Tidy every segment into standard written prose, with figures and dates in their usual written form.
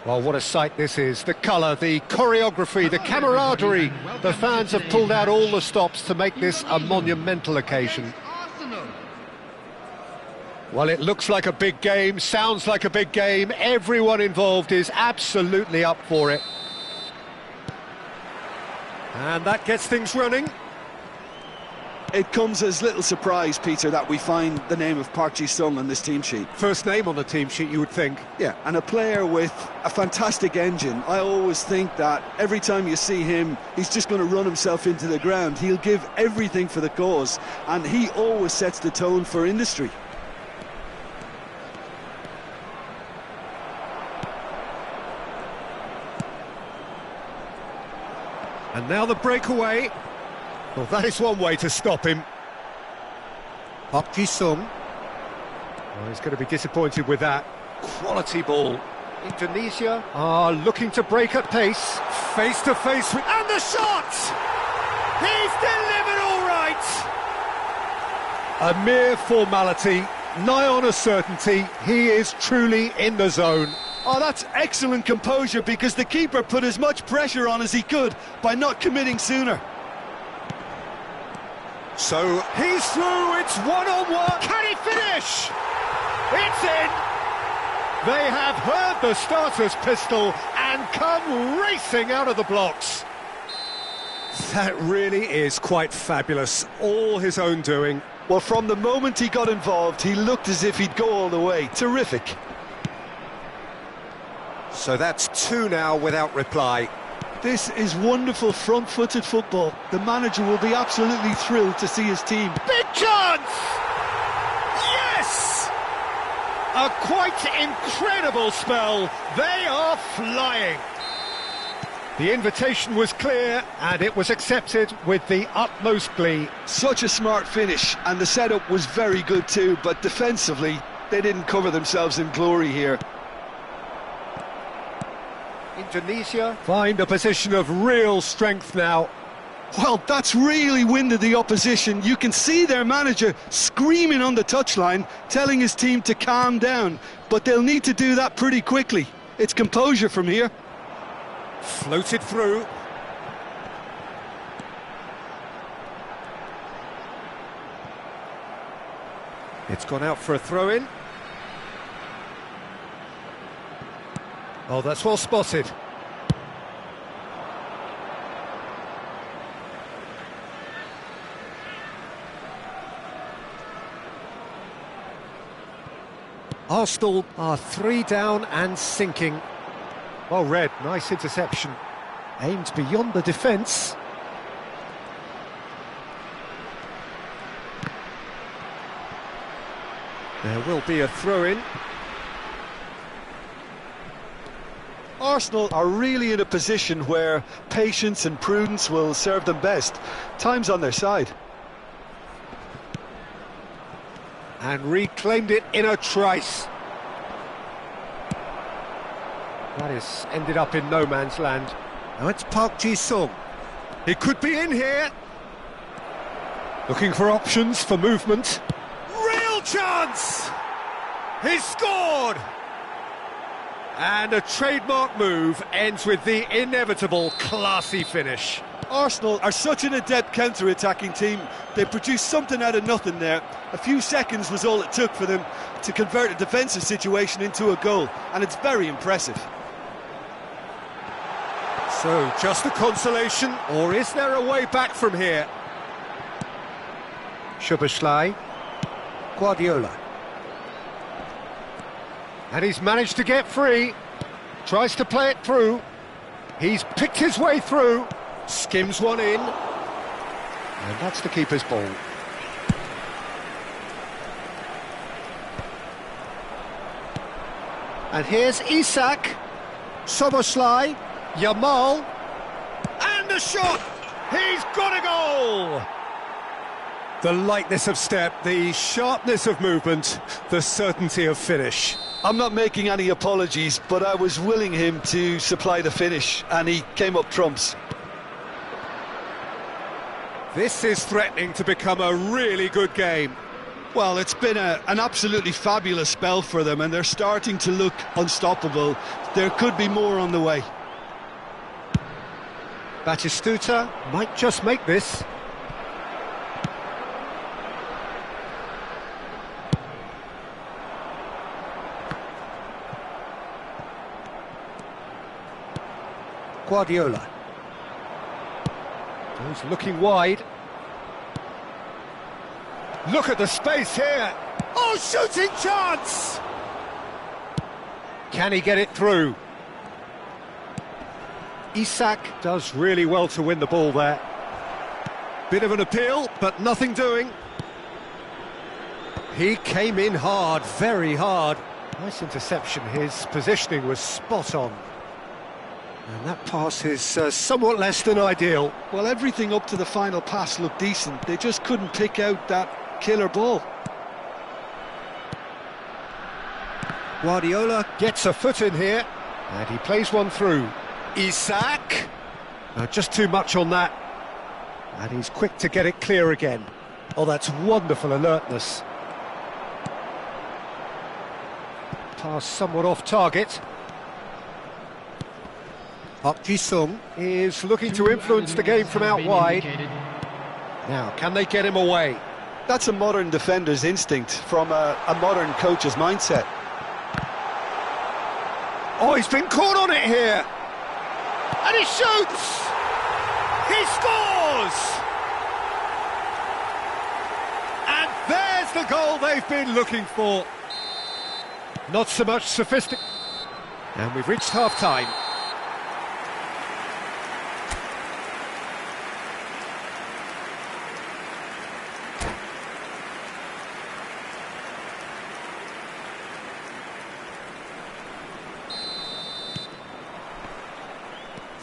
Well, what a sight this is. The colour, the choreography, the camaraderie. The fans have pulled out all the stops to make this a monumental occasion. Well, it looks like a big game, sounds like a big game. Everyone involved is absolutely up for it. And that gets things running. It comes as little surprise, Peter, that we find the name of Park Ji-sung on this team sheet. First name on the team sheet, you would think. Yeah, and a player with a fantastic engine. I always think that every time you see him, he's just going to run himself into the ground. He'll give everything for the cause, and he always sets the tone for industry. And now the breakaway. Well, that is one way to stop him. Park Ji-sung. Oh, he's going to be disappointed with that. Quality ball. Indonesia are looking to break at pace. Face to face with... And the shot! He's delivered all right! A mere formality, nigh on a certainty. He is truly in the zone. Oh, that's excellent composure, because the keeper put as much pressure on as he could by not committing sooner. So he's through, it's one-on-one. Can he finish? It's in! They have heard the starter's pistol and come racing out of the blocks. That really is quite fabulous, all his own doing. Well, from the moment he got involved, he looked as if he'd go all the way. Terrific. So that's two now without reply. This is wonderful front-footed football. The manager will be absolutely thrilled to see his team. Big chance! Yes! A quite incredible spell. They are flying. The invitation was clear and it was accepted with the utmost glee. Such a smart finish, and the setup was very good too, but defensively, they didn't cover themselves in glory here. Indonesia find a position of real strength now. Well, that's really winded the opposition. You can see their manager screaming on the touchline, telling his team to calm down, but they'll need to do that pretty quickly. It's composure from here. Floated through. It's gone out for a throw-in. Oh, that's well spotted. Arsenal are 3 down and sinking. Well read, nice interception. Aimed beyond the defence. There will be a throw-in. Arsenal are really in a position where patience and prudence will serve them best. Time's on their side. And reclaimed it in a trice. That has ended up in no man's land. Now it's Park Ji-sung. He could be in here. Looking for options for movement. Real chance! He's scored! And a trademark move ends with the inevitable classy finish. Arsenal are such an adept counter-attacking team. They produced something out of nothing there. A few seconds was all it took for them to convert a defensive situation into a goal, and it's very impressive. So, just a consolation, or is there a way back from here? Szoboszlai, Guardiola. And he's managed to get free. Tries to play it through. He's picked his way through. Skims one in. And that's the keeper's ball. And here's Isak. Szoboszlai. Yamal. And a shot! He's got a goal! The lightness of step, the sharpness of movement, the certainty of finish. I'm not making any apologies, but I was willing him to supply the finish, and he came up trumps. This is threatening to become a really good game. Well, it's been an absolutely fabulous spell for them, and they're starting to look unstoppable. There could be more on the way. Batistuta might just make this. Guardiola. He's looking wide. Look at the space here. Oh, shooting chance! Can he get it through? Isak does really well to win the ball there. Bit of an appeal, but nothing doing. He came in hard, very hard. Nice interception, his positioning was spot on. And that pass is somewhat less than ideal. Well, everything up to the final pass looked decent. They just couldn't pick out that killer ball. Guardiola gets a foot in here, and he plays one through. Isak! Just too much on that. And he's quick to get it clear again. Oh, that's wonderful alertness. Pass somewhat off target. Park Ji-sung is looking to influence the game from out wide. Now, can they get him away? That's a modern defender's instinct from a modern coach's mindset. Oh, he's been caught on it here. And he shoots! He scores! And there's the goal they've been looking for. Not so much sophisticated. And we've reached half-time.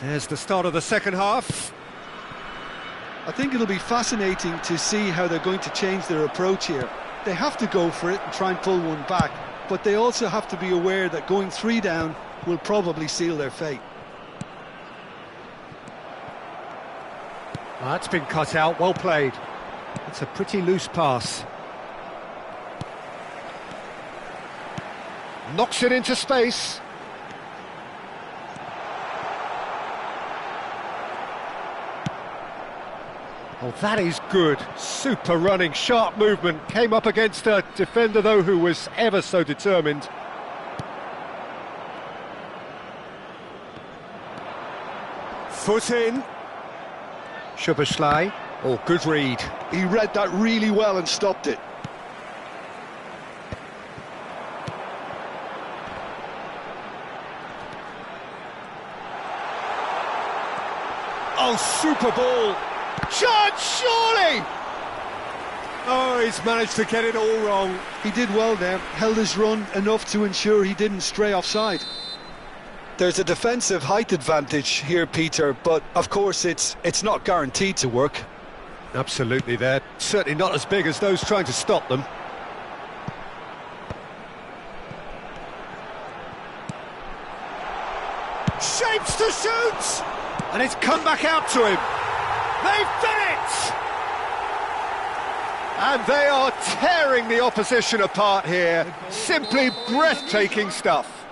There's the start of the second half. I think it'll be fascinating to see how they're going to change their approach here. They have to go for it and try and pull one back, but they also have to be aware that going 3 down will probably seal their fate. Well, that's been cut out, well played. It's a pretty loose pass. Knocks it into space. Oh, that is good. Super running, sharp movement. Came up against a defender, though, who was ever so determined. Foot in. Szoboszlai. Oh, good read. He read that really well and stopped it. Oh, super ball. Chance, surely! Oh, he's managed to get it all wrong. He did well there, held his run enough to ensure he didn't stray offside. There's a defensive height advantage here, Peter, but of course it's not guaranteed to work. Absolutely, they're certainly not as big as those trying to stop them. Shapes to shoot! And it's come back out to him. They've done it! And they are tearing the opposition apart here. Simply breathtaking stuff.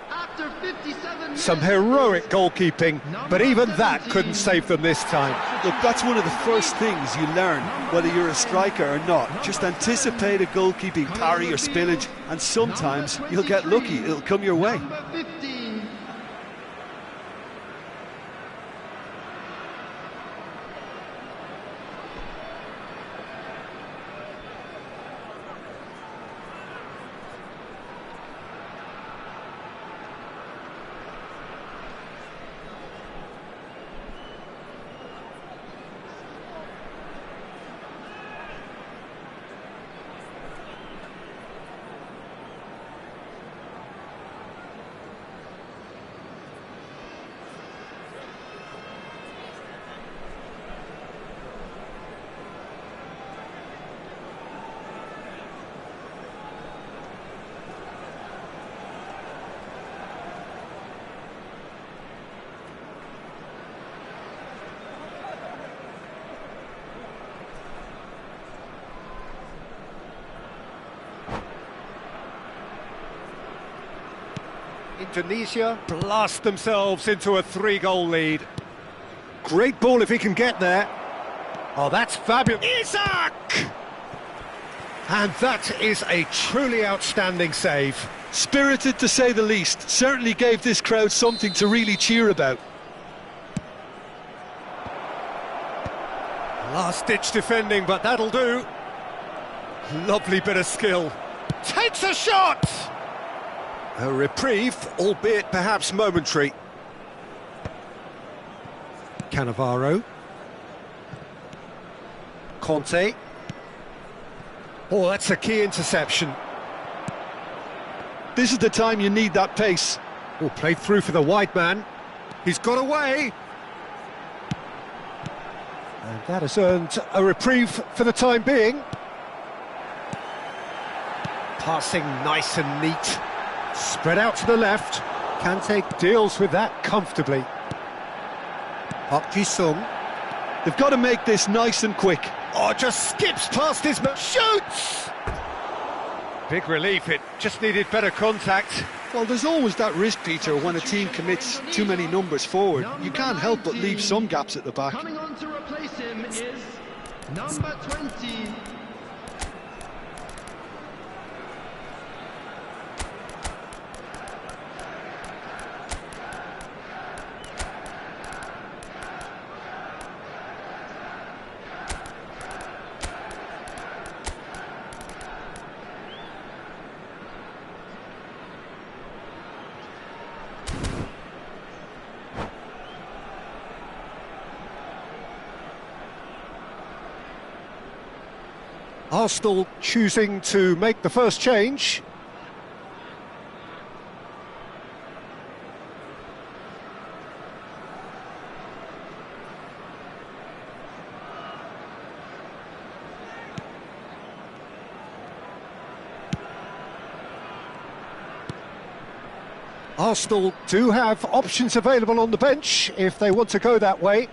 Some heroic goalkeeping, but even that couldn't save them this time. Look, that's one of the first things you learn, whether you're a striker or not. Just anticipate a goalkeeping parry or spillage, and sometimes you'll get lucky, it'll come your way. Indonesia blast themselves into a 3-goal lead. Great ball if he can get there. Oh, that's fabulous. Isak! And that is a truly outstanding save. Spirited to say the least. Certainly gave this crowd something to really cheer about. Last-ditch defending, but that'll do. Lovely bit of skill. Takes a shot! A reprieve, albeit perhaps momentary. Cannavaro. Conte. Oh, that's a key interception. This is the time you need that pace. Oh, played through for the wide man. He's got away. And that has earned a reprieve for the time being. Passing nice and neat. Spread out to the left. Kante deals with that comfortably. Park Ji-sung. They've got to make this nice and quick. Oh, just skips past his man. Shoots! Big relief, it just needed better contact. Well, there's always that risk, Peter, when a team commits too many numbers forward. You can't help but leave some gaps at the back. Coming on to replace him is number 20. Arsenal choosing to make the first change. Arsenal do have options available on the bench if they want to go that way.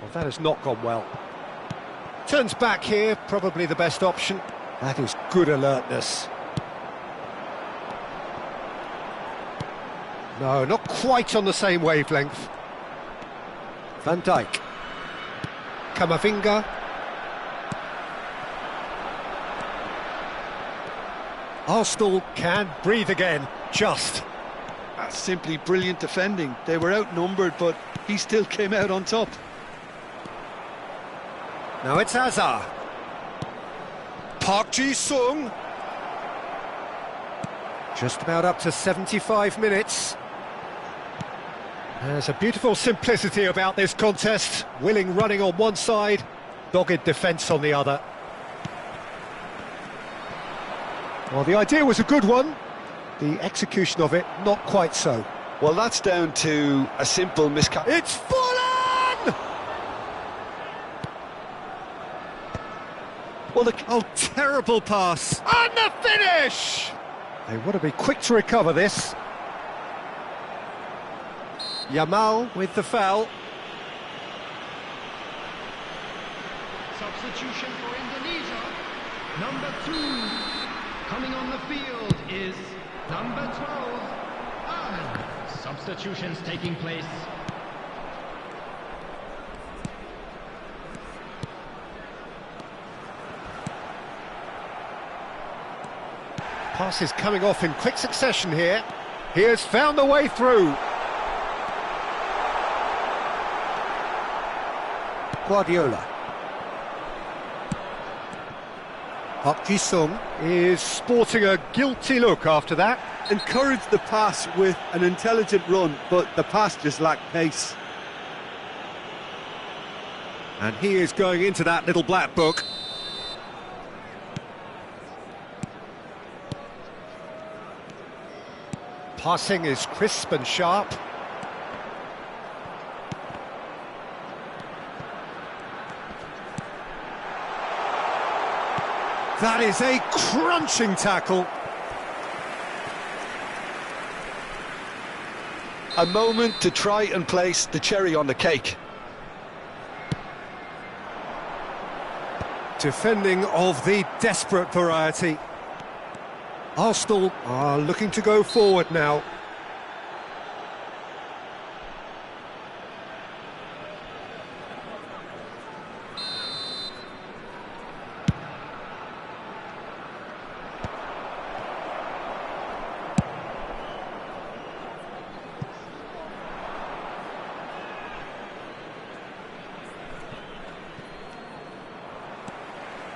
Well, that has not gone well. Turns back here, probably the best option. That is good alertness. No, not quite on the same wavelength. Van Dijk. Kamavinga. Arsenal can breathe again, just. That's simply brilliant defending. They were outnumbered, but he still came out on top. Now it's Hazard. Park Ji-sung. Just about up to 75 minutes. There's a beautiful simplicity about this contest. Willing running on one side, dogged defence on the other. Well, the idea was a good one. The execution of it, not quite so. Well, that's down to a simple miscalculation. It's Fulham! Well, oh, terrible pass. And the finish! They want to be quick to recover this. Yamal with the foul. Substitution for Indonesia. Number 2. Coming on the field is number 12. And substitutions taking place. Passes coming off in quick succession here. He has found the way through. Guardiola. Park Ji-sung is sporting a guilty look after that. Encouraged the pass with an intelligent run, but the pass just lacked pace. And he is going into that little black book. Passing is crisp and sharp. That is a crunching tackle. A moment to try and place the cherry on the cake. Defending of the desperate variety. Arsenal are looking to go forward now.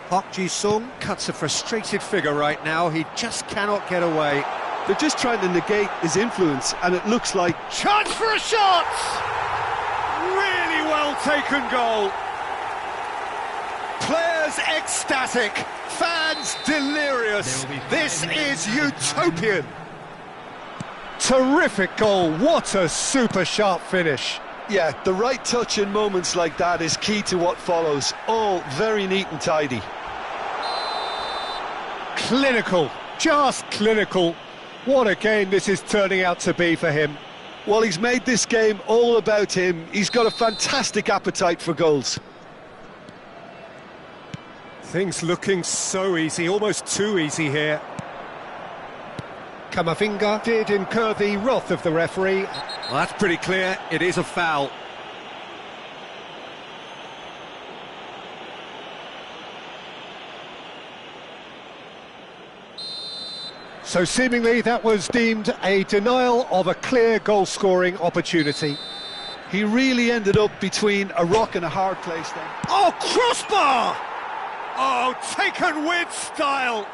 Park Ji-sung cuts a frustrated figure right now. He just cannot get away. They're just trying to negate his influence, and it looks like... Chance for a shot! Really well taken goal. Players ecstatic, fans delirious. This is utopian. Terrific goal, what a super sharp finish. Yeah, the right touch in moments like that is key to what follows. All very neat and tidy. Clinical, just clinical. What a game this is turning out to be for him. Well, he's made this game all about him. He's got a fantastic appetite for goals. Things looking so easy, almost too easy here. Kamavinga did incur the wrath of the referee. Well, that's pretty clear, it is a foul. So seemingly that was deemed a denial of a clear goal-scoring opportunity. He really ended up between a rock and a hard place then. Oh, crossbar! Oh, taken with style!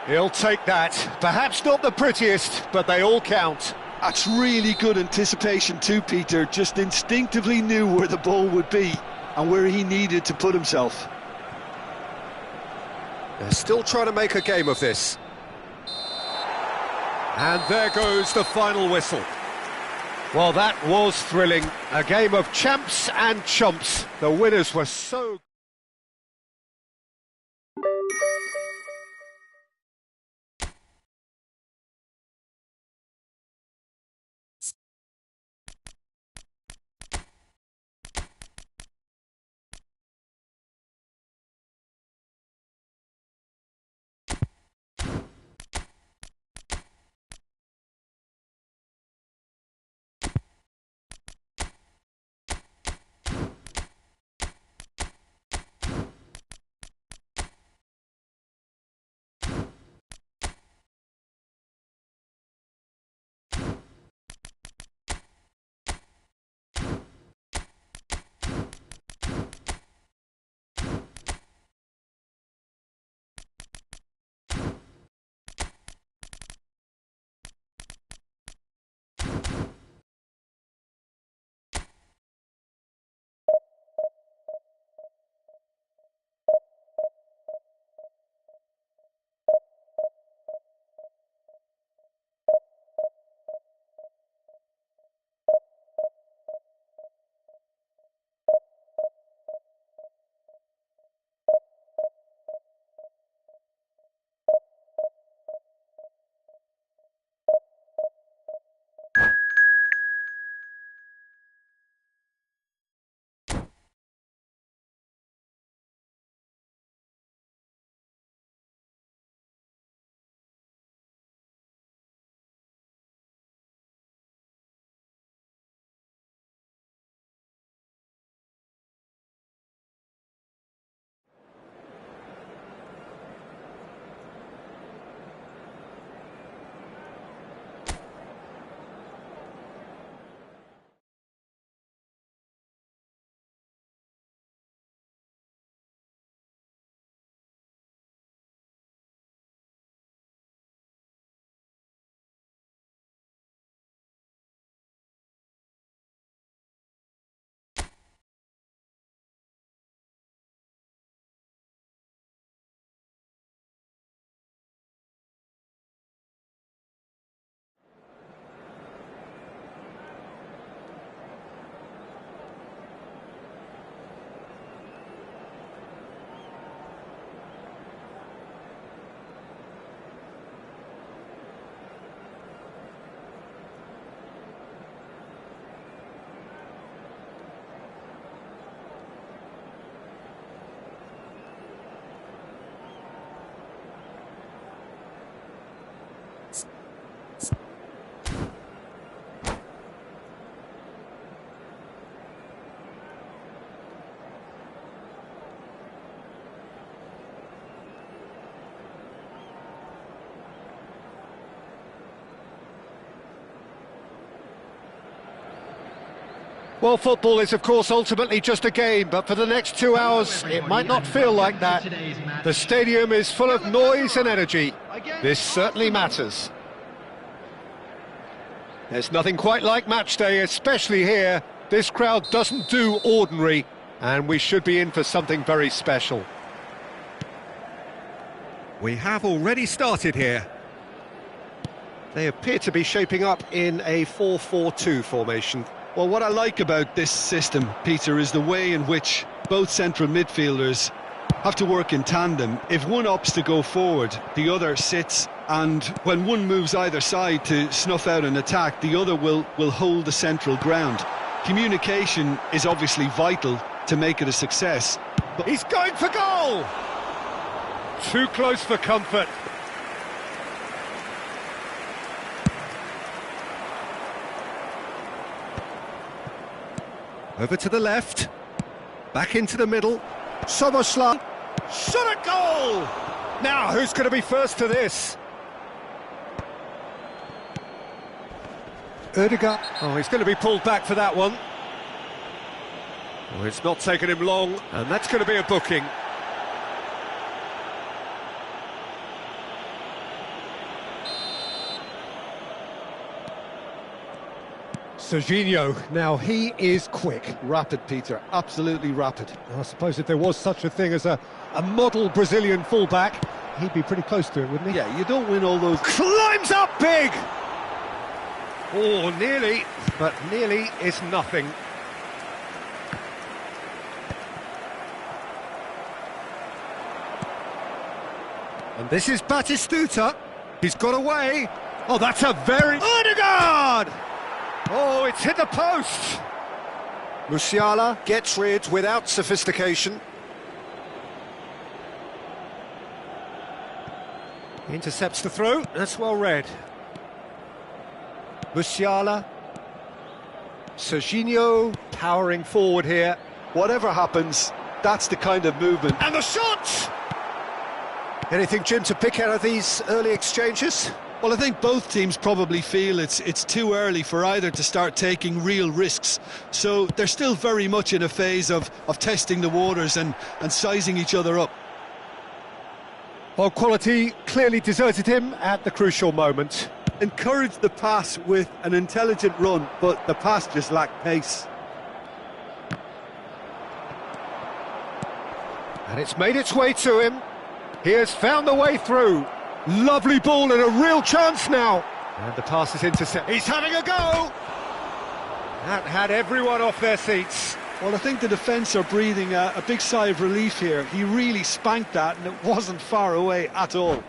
He'll take that. Perhaps not the prettiest, but they all count. That's really good anticipation too, Peter. Just instinctively knew where the ball would be and where he needed to put himself. They're still trying to make a game of this. And there goes the final whistle. Well, that was thrilling. A game of champs and chumps. The winners were so... Well, football is, of course, ultimately just a game, but for the next 2 hours, it might not feel like that. The stadium is full of noise and energy. This certainly matters. There's nothing quite like match day, especially here. This crowd doesn't do ordinary, and we should be in for something very special. We have already started here. They appear to be shaping up in a 4-4-2 formation. Well, what I like about this system, Peter, is the way in which both central midfielders have to work in tandem. If one opts to go forward, the other sits, and when one moves either side to snuff out an attack, the other will hold the central ground. Communication is obviously vital to make it a success. But he's going for goal! Too close for comfort. Over to the left, back into the middle. Soboslai, shot at goal! Now, who's going to be first to this? Odegaard. Oh, he's going to be pulled back for that one. Oh, it's not taken him long, and that's going to be a booking. Serginho, now he is quick. Rapid, Peter, absolutely rapid. I suppose if there was such a thing as a model Brazilian fullback, he'd be pretty close to it, wouldn't he? Yeah, you don't win all those... Climbs up big! Oh, nearly, but nearly is nothing. And this is Batistuta. He's got away. Oh, that's a very... Odegaard! Oh, it's hit the post! Musiala gets rid without sophistication. Intercepts the throw, that's well read. Musiala. Serginho powering forward here. Whatever happens, that's the kind of movement. And the shot! Anything, Jim, to pick out of these early exchanges? Well, I think both teams probably feel it's too early for either to start taking real risks. So they're still very much in a phase of testing the waters and sizing each other up. Well, quality clearly deserted him at the crucial moment. Encouraged the pass with an intelligent run, but the pass just lacked pace. And it's made its way to him. He has found the way through. Lovely ball and a real chance now. And the pass is intercepted. He's having a go! That had everyone off their seats. Well, I think the defence are breathing a big sigh of relief here. He really spanked that and it wasn't far away at all.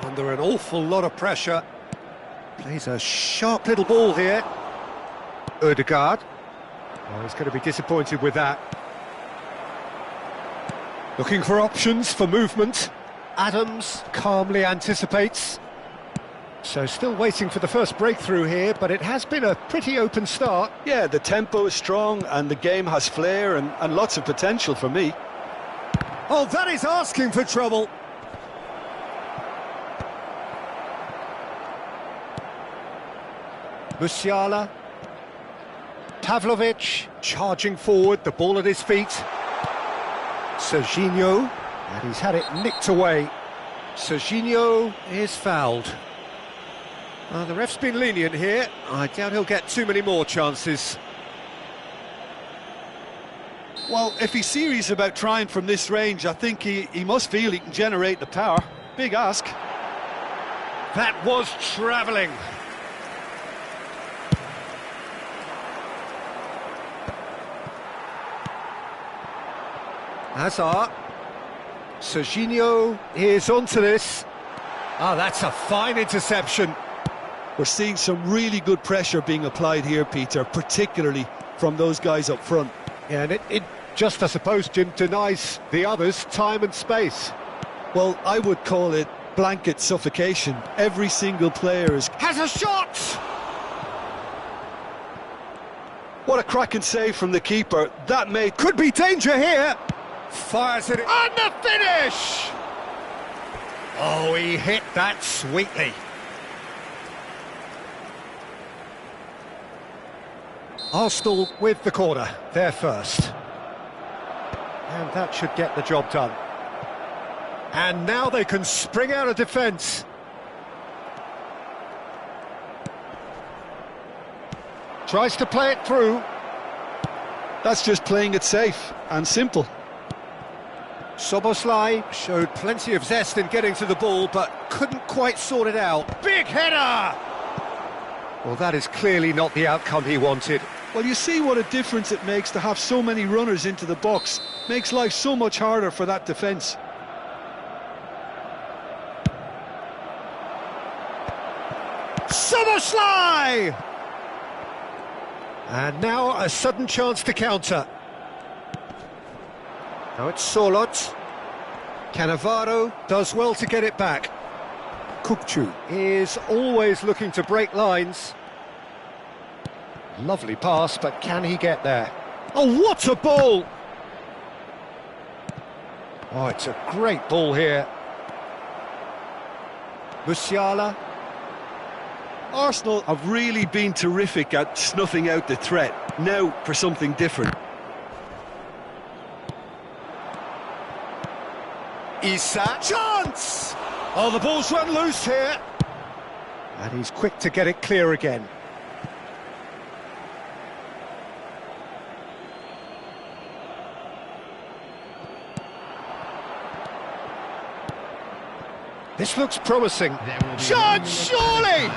Under an awful lot of pressure. Plays a sharp little ball here. Odegaard. Oh, he's going to be disappointed with that. Looking for options for movement. Adams calmly anticipates. So still waiting for the first breakthrough here, but it has been a pretty open start. Yeah, the tempo is strong and the game has flair and lots of potential for me. Oh, that is asking for trouble. Musiala. Pavlovic charging forward, the ball at his feet. Serginho. And he's had it nicked away. Serginho is fouled. The ref's been lenient here. I doubt he'll get too many more chances. Well, if he's serious about trying from this range, I think he must feel he can generate the power. Big ask. That was travelling. Hazard. Serginho is onto this. That's a fine interception. We're seeing some really good pressure being applied here, Peter, particularly from those guys up front. Yeah, and it just, I suppose, Jim, denies the others time and space. Well, I would call it blanket suffocation. Every single player has a shot! What a cracking save from the keeper. That could be danger here. Fires it on the finish! Oh, he hit that sweetly. Arsenal with the corner, they're first. And that should get the job done. And now they can spring out of defence. Tries to play it through. That's just playing it safe and simple. Szoboszlai showed plenty of zest in getting to the ball, but couldn't quite sort it out. Big header! Well, that is clearly not the outcome he wanted. Well, you see what a difference it makes to have so many runners into the box. Makes life so much harder for that defence. Szoboszlai! And now a sudden chance to counter. Now it's Sorloth. Cannavaro does well to get it back. Kukçu is always looking to break lines. Lovely pass, but can he get there? Oh, what a ball! Oh, it's a great ball here. Musiala. Arsenal have really been terrific at snuffing out the threat. Now for something different. Isak. Chance! Oh, the ball's run loose here. And he's quick to get it clear again. This looks promising. Chance, surely!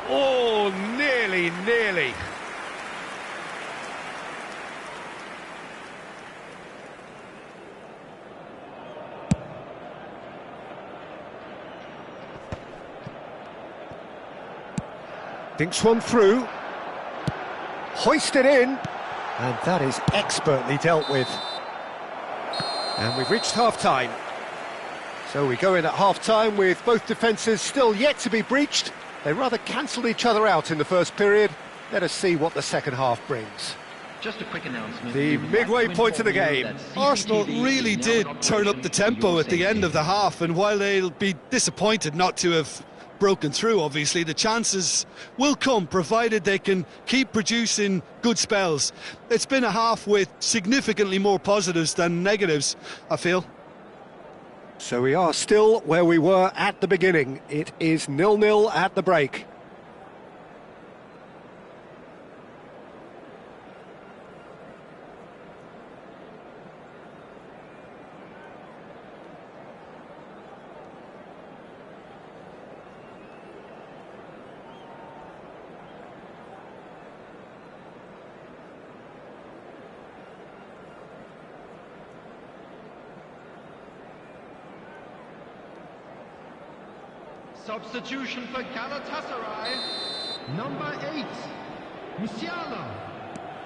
Oh, nearly. Dinks one through. Hoisted in. And that is expertly dealt with. And we've reached half-time. So we go in at half-time with both defences still yet to be breached. They rather cancelled each other out in the first period. Let us see what the second half brings. Just a quick announcement. The midway point of the game. Arsenal really did turn up the tempo at the end of the half, and while they'll be disappointed not to have broken through, obviously, the chances will come, provided they can keep producing good spells. It's been a half with significantly more positives than negatives, I feel. So we are still where we were at the beginning. It is 0-0 at the break. Substitution for Galatasaray, number 8, Musiala.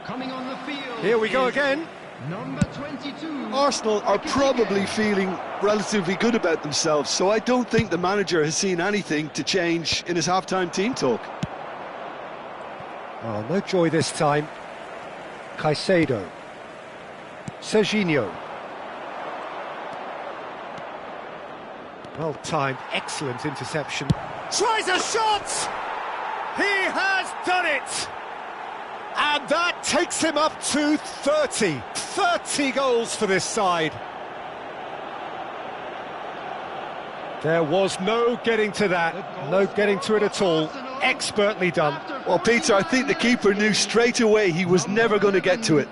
Coming on the field. Here we go again. Number 22. Arsenal are probably feeling relatively good about themselves, so I don't think the manager has seen anything to change in his half-time team talk. Oh, no joy this time. Caicedo. Serginho. Well timed, excellent interception. Tries a shot! He has done it! And that takes him up to 30. 30 goals for this side. There was no getting to that, no getting to it at all. Expertly done. Well, Peter, I think the keeper knew straight away he was never going to get to it.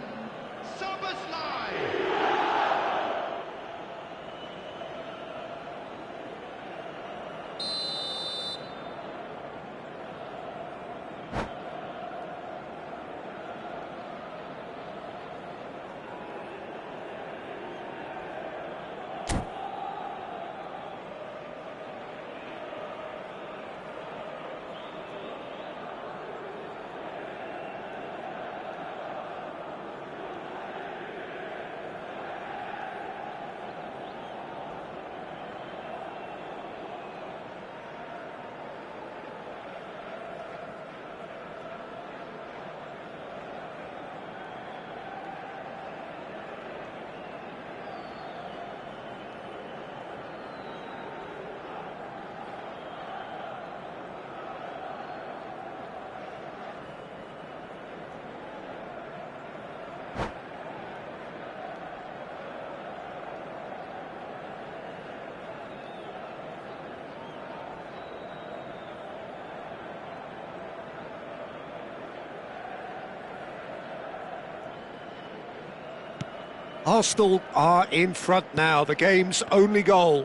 Arsenal are in front now, the game's only goal.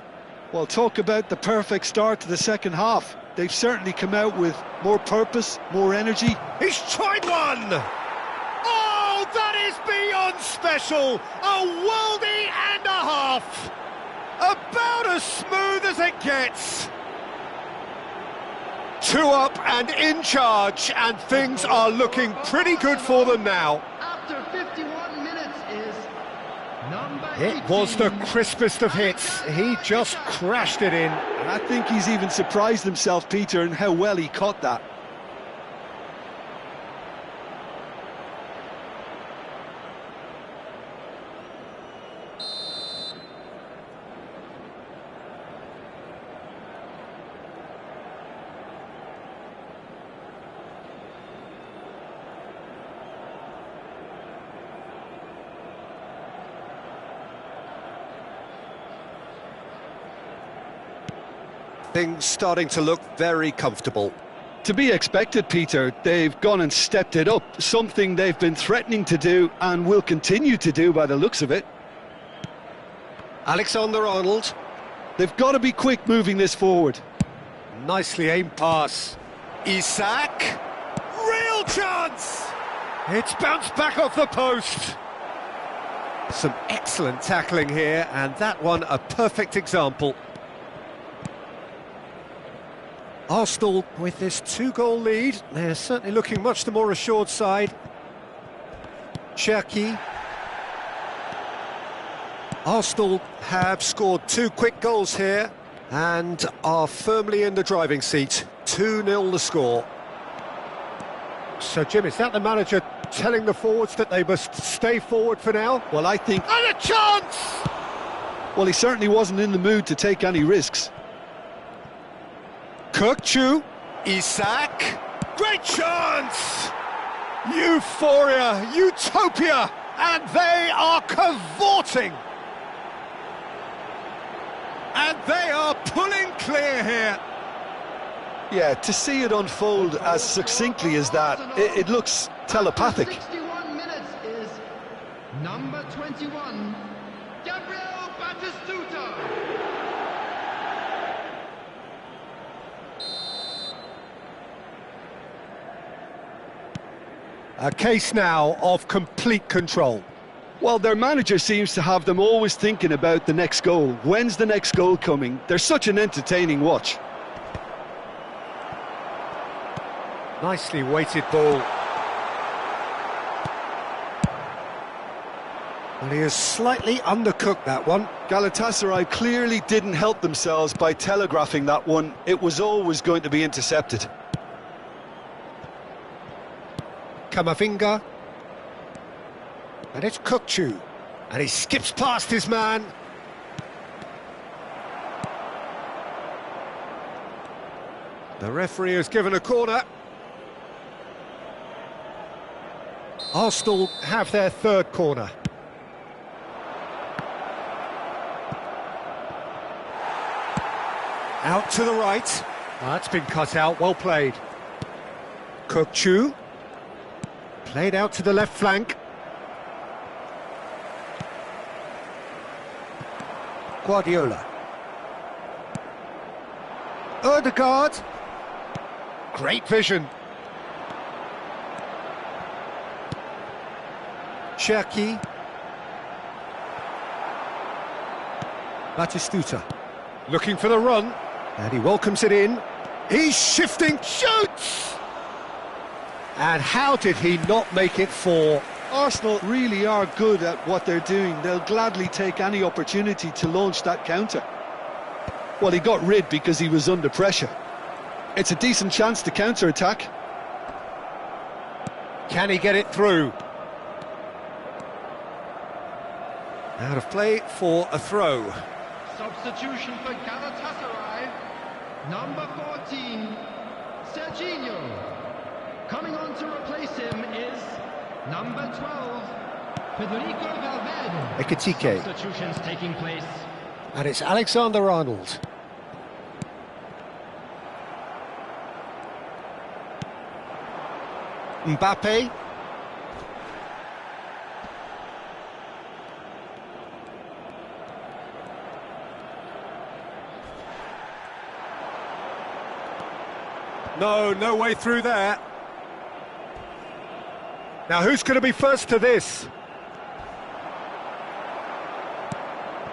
Well, talk about the perfect start to the second half. They've certainly come out with more purpose, more energy. He's tried one! Oh, that is beyond special! A worldie and a half! About as smooth as it gets. 2 up and in charge, and things are looking pretty good for them now. After 51 minutes is number 18. It was the crispest of hits. He just crashed it in. And I think he's even surprised himself, Peter, in how well he caught that. Things starting to look very comfortable. To be expected, Peter. They've gone and stepped it up, something they've been threatening to do and will continue to do by the looks of it. Alexander-Arnold. They've got to be quick moving this forward. Nicely aimed pass. Isak. Real chance! It's bounced back off the post. Some excellent tackling here, and that one a perfect example. Arsenal with this 2-goal lead. They're certainly looking much the more assured side. Cherki. Arsenal have scored 2 quick goals here and are firmly in the driving seat. 2-0 the score. So, Jim, is that the manager telling the forwards that they must stay forward for now? Well, I think... And a chance! Well, he certainly wasn't in the mood to take any risks. Kirkchu, Isak, great chance! Euphoria, utopia, and they are cavorting. And they are pulling clear here. Yeah, to see it unfold as succinctly as that, it looks telepathic. 61 minutes is number 21, Gabriel Batistuta. A case now of complete control. Well, their manager seems to have them always thinking about the next goal. When's the next goal coming? They're such an entertaining watch. Nicely weighted ball. Well, he has slightly undercooked that one. Galatasaray clearly didn't help themselves by telegraphing that one. It was always going to be intercepted. Kamavinga. And it's Kirkchu. And he skips past his man. The referee has given a corner. Arsenal have their 3rd corner. Out to the right. That's been cut out, well played. Kukçu. Played out to the left flank. Guardiola. Ødegaard. Great vision. Cherki. Batistuta. Looking for the run. And he welcomes it in. He's shifting, shoots! And how did he not make it four? Arsenal really are good at what they're doing. They'll gladly take any opportunity to launch that counter. Well, he got rid because he was under pressure. It's a decent chance to counter-attack. Can he get it through? Out of play for a throw. Substitution for Galatasaray. Number 14, Serginho. Coming on to replace him is number 12, Federico Valverde. Ekitike. Substitutions taking place. And it's Alexander-Arnold. Mbappe. No way through there. Now who's going to be first to this?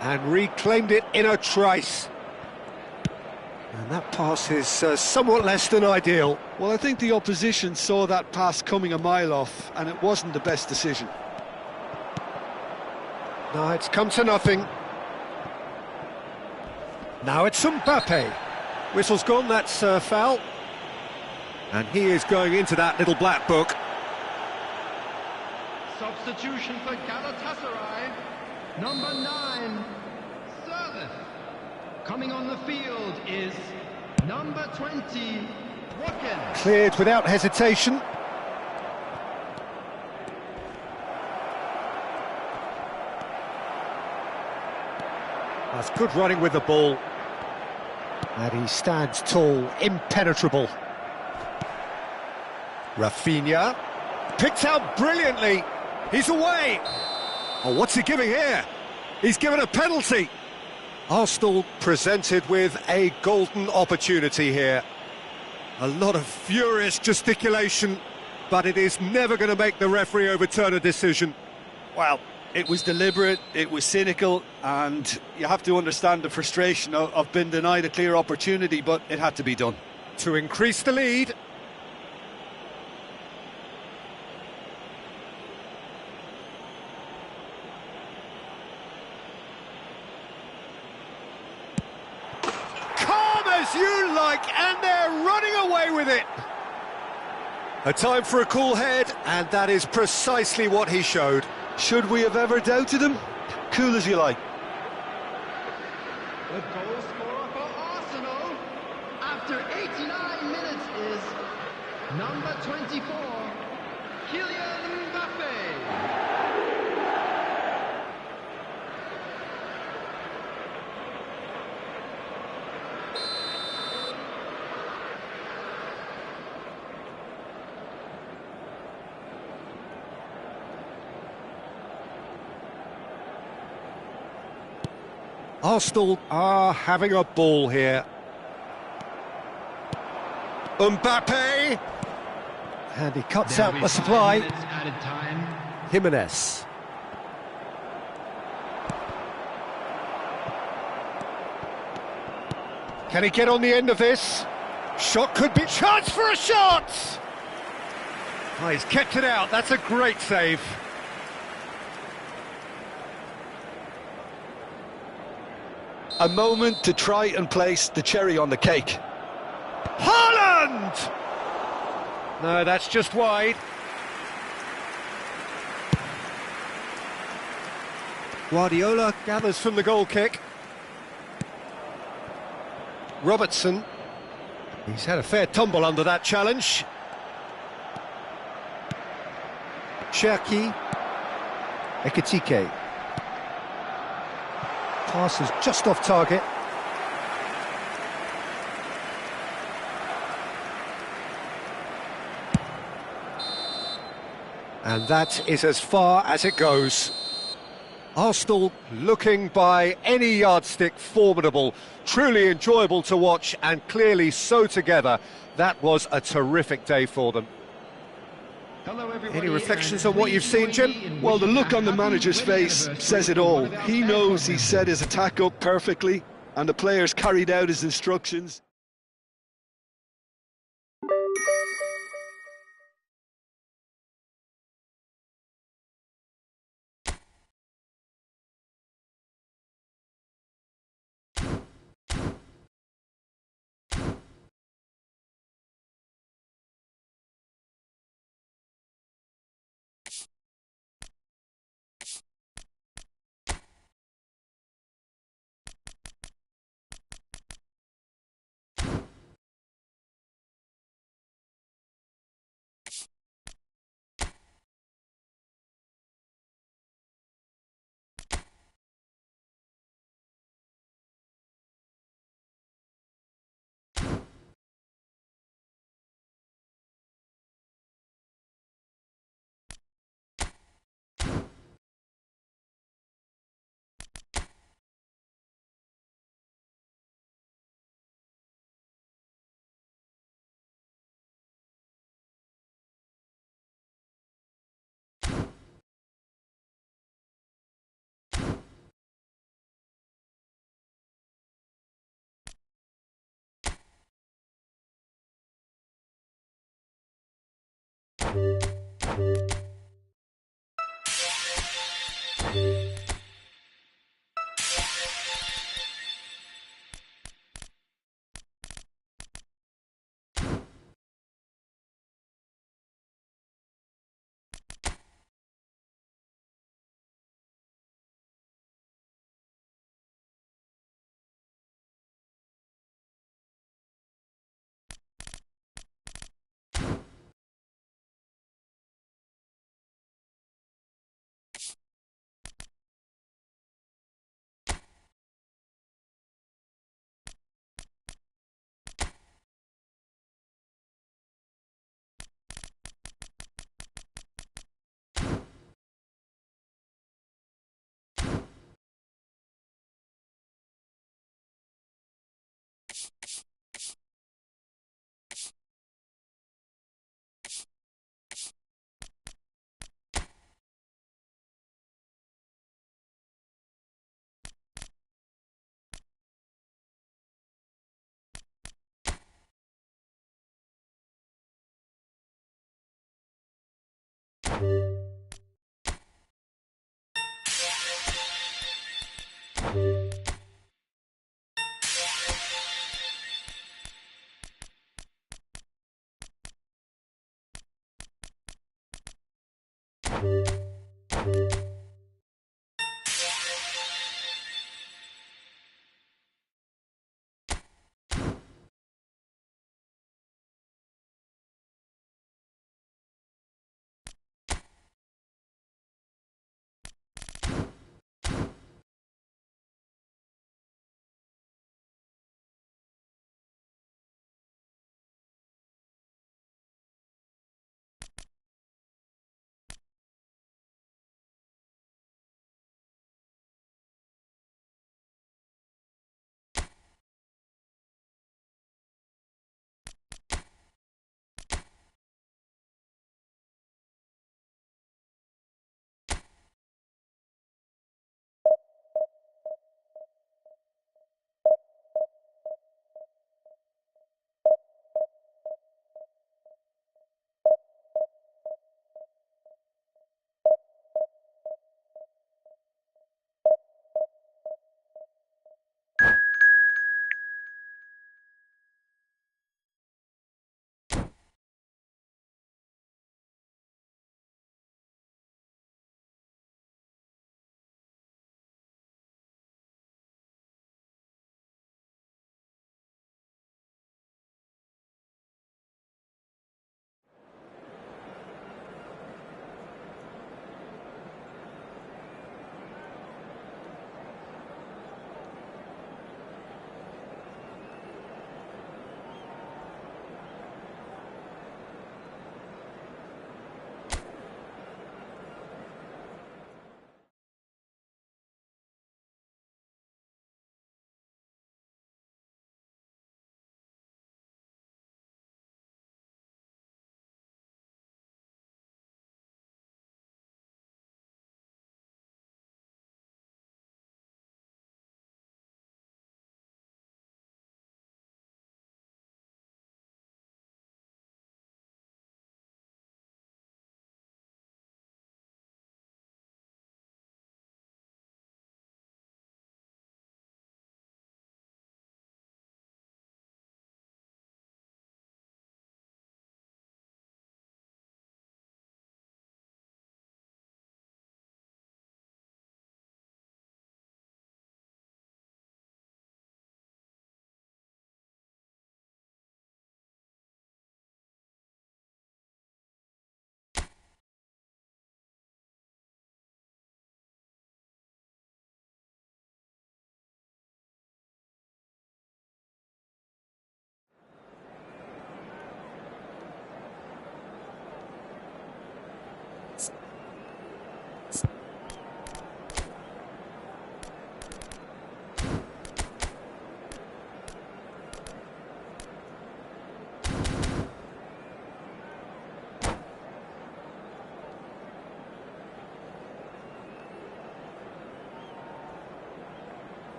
And reclaimed it in a trice. And that pass is somewhat less than ideal. Well, I think the opposition saw that pass coming a mile off, and it wasn't the best decision. No, it's come to nothing. Now it's Mbappe. Whistle's gone, that's foul. And he is going into that little black book. Substitution for Galatasaray. Number 9, Service. Coming on the field is number 20, Watkins. Cleared without hesitation. That's good running with the ball. And he stands tall, impenetrable. Rafinha. Picked out brilliantly. He's away. Oh, what's he giving here? He's given a penalty. Arsenal presented with a golden opportunity here. A lot of furious gesticulation, but it is never going to make the referee overturn a decision. Well, it was deliberate, it was cynical, and you have to understand the frustration of being denied a clear opportunity, but it had to be done. To increase the lead. As you like, and they're running away with it. A time for a cool head, and that is precisely what he showed. Should we have ever doubted him? Cool as you like. The goal scorer for Arsenal after 89 minutes is number 24, Kylian Mbappe. Arsenal are having a ball here. Mbappe! And he cuts out the supply. Jimenez. Can he get on the end of this? Shot could be... Chance for a shot! Oh, he's kept it out. That's a great save. A moment to try and place the cherry on the cake. Haaland! No, that's just wide. Guardiola gathers from the goal kick. Robertson. He's had a fair tumble under that challenge. Cherki. Ekitike. Pass is just off target. And that is as far as it goes. Arsenal looking by any yardstick formidable, truly enjoyable to watch and clearly so together. That was a terrific day for them. Hello, everybody. Any reflections on what you've seen, Jim? Well, the look on the manager's face says it all. He knows he set his attack up perfectly, and the players carried out his instructions.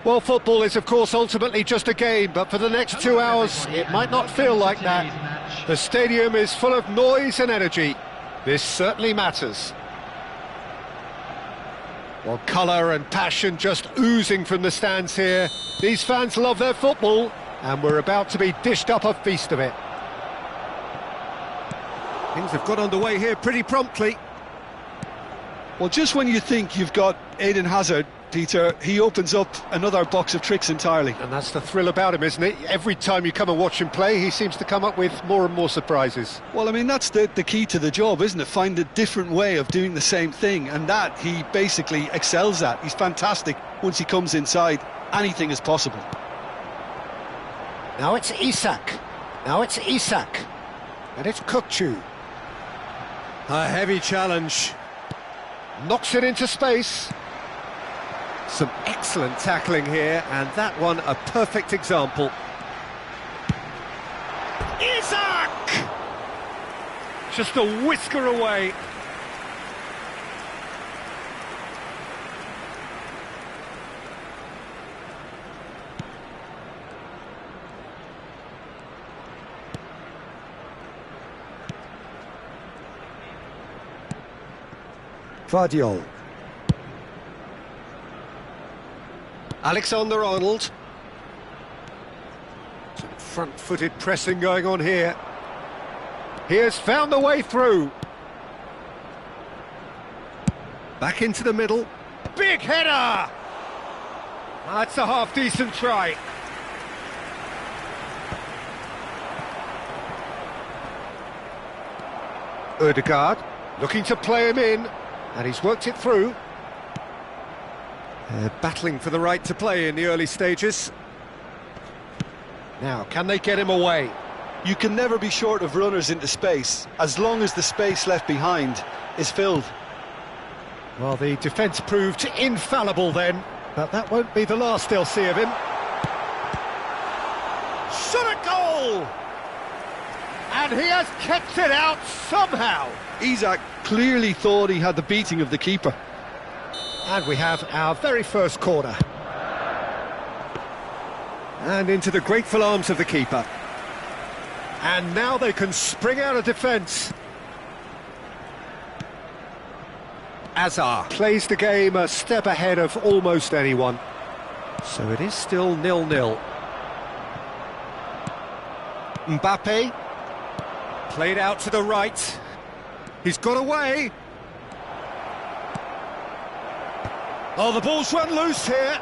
Well, football is, of course, ultimately just a game, but for the next 2 hours, it might not feel like that. The stadium is full of noise and energy. This certainly matters. Well, colour and passion just oozing from the stands here. These fans love their football, and we're about to be dished up a feast of it. Things have got underway here pretty promptly. Well, just when you think you've got Eden Hazard, Peter, he opens up another box of tricks entirely. And that's the thrill about him, isn't it? Every time you come and watch him play, he seems to come up with more and more surprises. Well, I mean, that's the key to the job, isn't it? Find a different way of doing the same thing, and that he basically excels at. He's fantastic once he comes inside. Anything is possible. Now it's Isak. And it's Kukçu. A heavy challenge. Knocks it into space. Some excellent tackling here, and that one a perfect example. Isak! Just a whisker away. Vardiol. Alexander-Arnold. Some front-footed pressing going on here. He has found the way through. Back into the middle. Big header! That's a half-decent try. Ødegaard looking to play him in, and he's worked it through. They're battling for the right to play in the early stages. Now, can they get him away? You can never be short of runners into space, as long as the space left behind is filled. Well, the defence proved infallible then, but that won't be the last they'll see of him. Shot a goal! And he has kept it out somehow. Isak clearly thought he had the beating of the keeper. And we have our very first corner. And into the grateful arms of the keeper. And now they can spring out of defence. Azar plays the game a step ahead of almost anyone. So it is still 0-0. Mbappe. Played out to the right. He's got away. Oh, the ball's run loose here.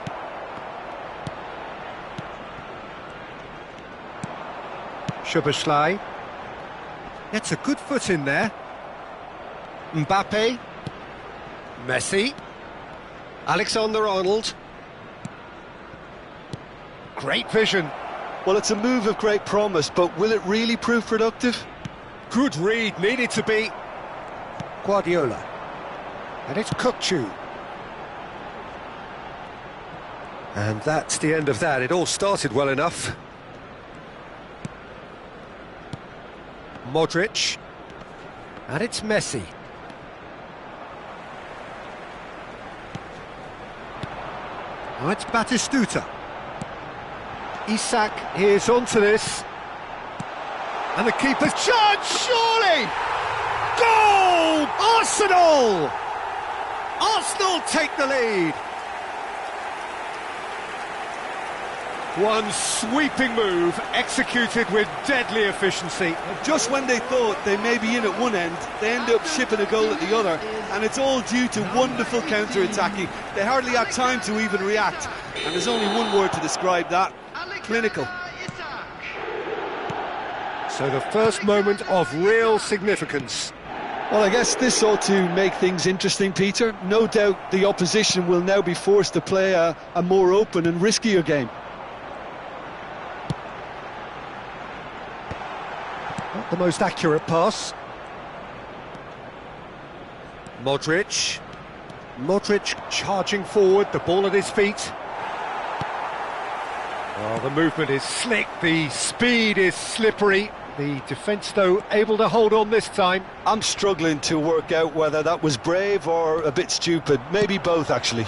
Szoboszlai gets a good foot in there. Mbappe. Messi. Alexander-Arnold. Great vision. Well, it's a move of great promise, but will it really prove productive? Good read, needed to be. Guardiola. And it's Kukçu. And that's the end of that. It all started well enough. Modric. And it's Messi. Now it's Batistuta. Isak is onto this. And the keeper's charge, surely! Goal! Arsenal! Arsenal take the lead. One sweeping move, executed with deadly efficiency. Just when they thought they may be in at one end, they end up shipping a goal at the other, and it's all due to wonderful counter-attacking. They hardly had time to even react, and there's only one word to describe that: clinical. So the first moment of real significance. Well, I guess this ought to make things interesting, Peter. No doubt the opposition will now be forced to play a more open and riskier game. Not the most accurate pass. Modric. Modric charging forward, the ball at his feet. Well, the movement is slick, the speed is slippery. The defence, though, able to hold on this time. I'm struggling to work out whether that was brave or a bit stupid. Maybe both, actually.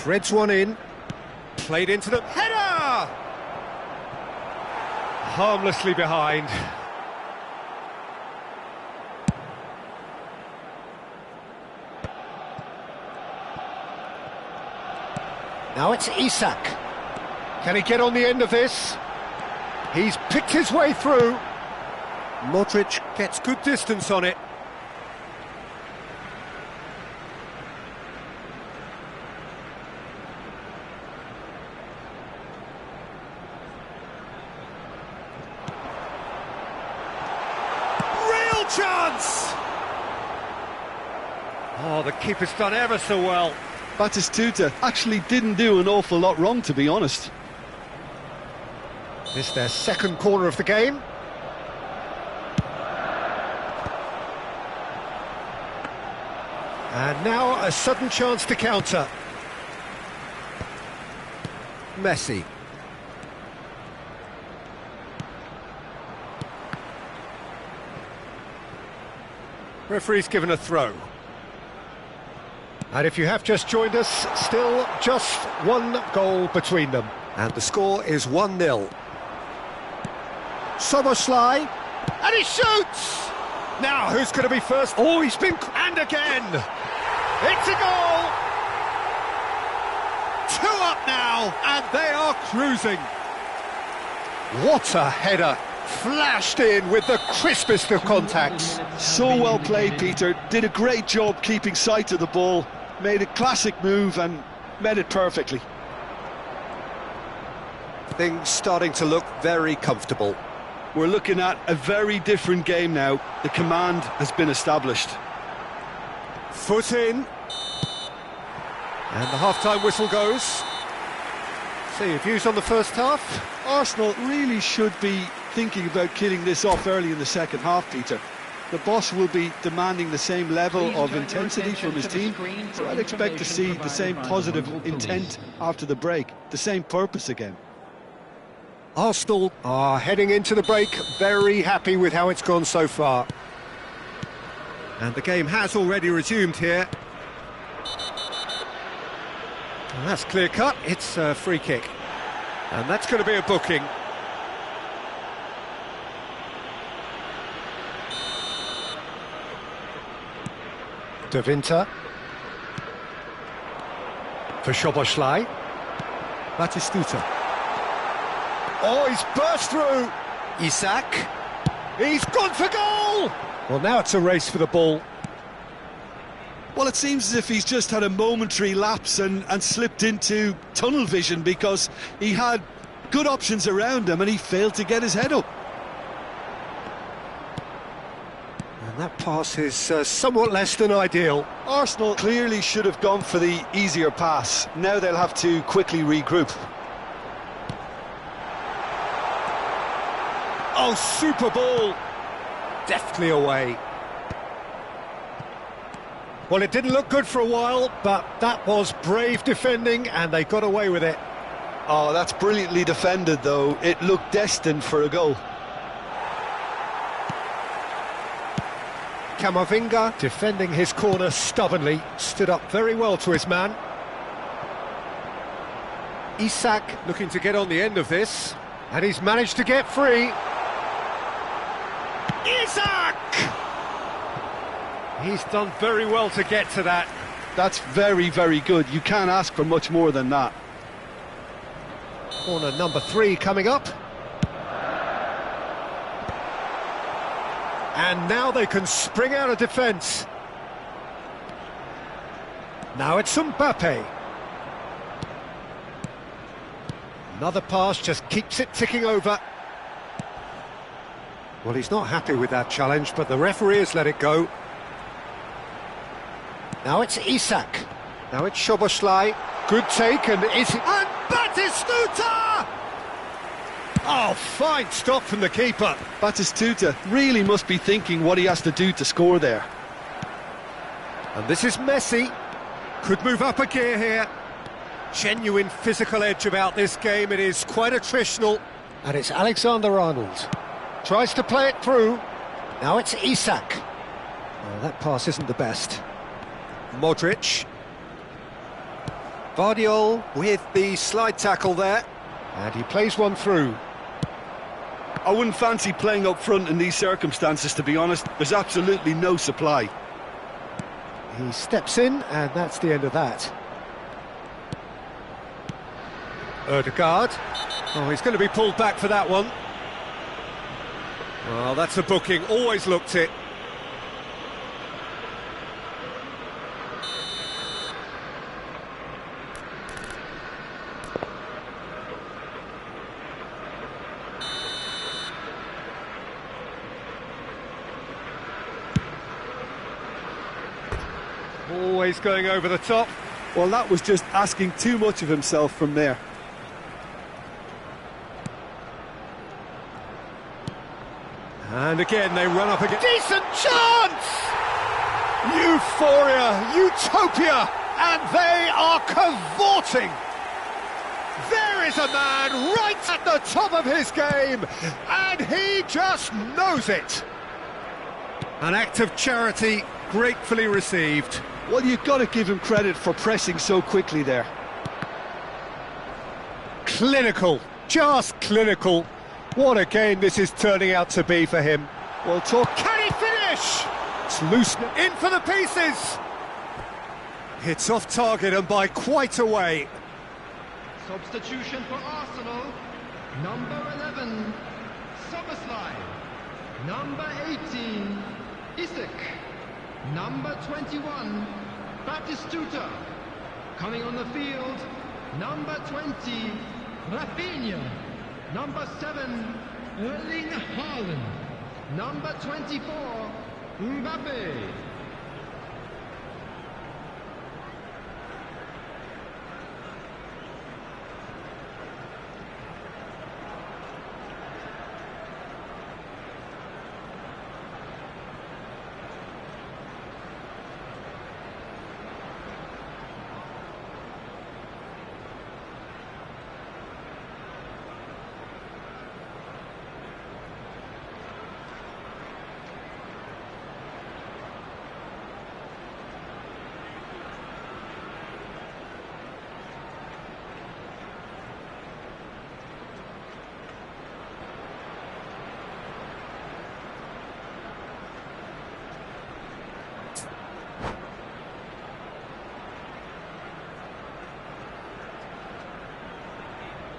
Threads one in. Played into the header! Harmlessly behind. Now it's Isak. Can he get on the end of this? He's picked his way through. Modric gets good distance on it. Real chance! Oh, the keeper's done ever so well. Batistuta actually didn't do an awful lot wrong, to be honest. This their second corner of the game. And now a sudden chance to counter. Messi. Referee's given a throw. And if you have just joined us, still just one goal between them. And the score is 1-0. Soboslai, and he shoots! Now, who's going to be first? Oh, he's been... and again! It's a goal! 2 up now, and they are cruising. What a header! Flashed in with the crispest of contacts. So well played, Peter. Did a great job keeping sight of the ball. Made a classic move and met it perfectly. Things starting to look very comfortable. We're looking at a very different game now. The command has been established. Foot in. And the half-time whistle goes. So your views on the first half? Arsenal really should be thinking about killing this off early in the second half, Peter. The boss will be demanding the same level of intensity from his team, so I'd expect to see the same positive intent after the break, the same purpose again. Arsenal are heading into the break very happy with how it's gone so far. And the game has already resumed here. And that's clear cut, it's a free kick. And that's going to be a booking. De Winter. For Szoboszlai. Batistuta. Oh, he's burst through. Isak. He's gone for goal! Well, now it's a race for the ball. Well, it seems as if he's just had a momentary lapse and slipped into tunnel vision, because he had good options around him and he failed to get his head up. And that pass is somewhat less than ideal. Arsenal clearly should have gone for the easier pass. Now they'll have to quickly regroup. Oh, super ball! Deftly away. Well, it didn't look good for a while, but that was brave defending, and they got away with it. Oh, that's brilliantly defended, though. It looked destined for a goal. Camavinga, defending his corner stubbornly, stood up very well to his man. Isak looking to get on the end of this, and he's managed to get free. Isak! He's done very well to get to that. That's very, very good. You can't ask for much more than that. Corner number 3 coming up. And now they can spring out of defence. Now it's Mbappe. Another pass just keeps it ticking over. Well, he's not happy with that challenge, but the referee has let it go. Now it's Isak. Now it's Szoboszlai. Good take, and is it... And Batistuta! Oh, fine stop from the keeper. Batistuta really must be thinking what he has to do to score there. And this is Messi. Could move up a gear here. Genuine physical edge about this game. It is quite attritional. And it's Alexander-Arnold. Tries to play it through. Now it's Isak. Oh, that pass isn't the best. Modric. Guardiola with the slide tackle there. And he plays one through. I wouldn't fancy playing up front in these circumstances, to be honest. There's absolutely no supply. He steps in, and that's the end of that. Ødegaard. Oh, he's going to be pulled back for that one. Well, that's a booking. Always looked it. Always going over the top. Well, that was just asking too much of himself from there. And again, they run up again. Decent chance! Euphoria, utopia, and they are cavorting. There is a man right at the top of his game, and he just knows it. An act of charity gratefully received. Well, you've got to give him credit for pressing so quickly there. Clinical, just clinical. What a game this is turning out to be for him. Well, talk. Can he finish? It's loose. In for the pieces. It's off target and by quite a way. Substitution for Arsenal. Number 11, Soboslai. Number 18, Isaac. Number 21, Batistuta. Coming on the field, number 20, Rafinha. Number 7, Erling Haaland. Number 24, Mbappe.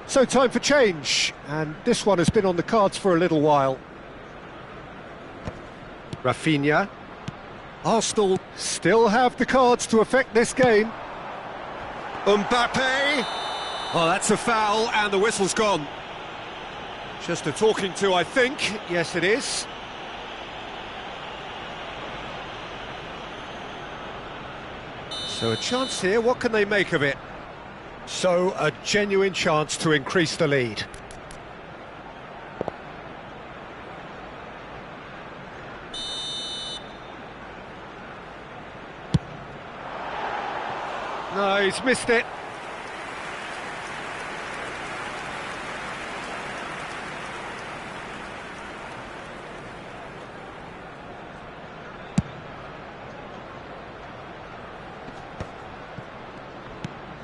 So time for change, and this one has been on the cards for a little while. Rafinha. Arsenal still have the cards to affect this game. Mbappe. Oh, that's a foul, and the whistle's gone. Just a talking to, I think. Yes, it is. So a chance here, what can they make of it? So, a genuine chance to increase the lead. No, he's missed it.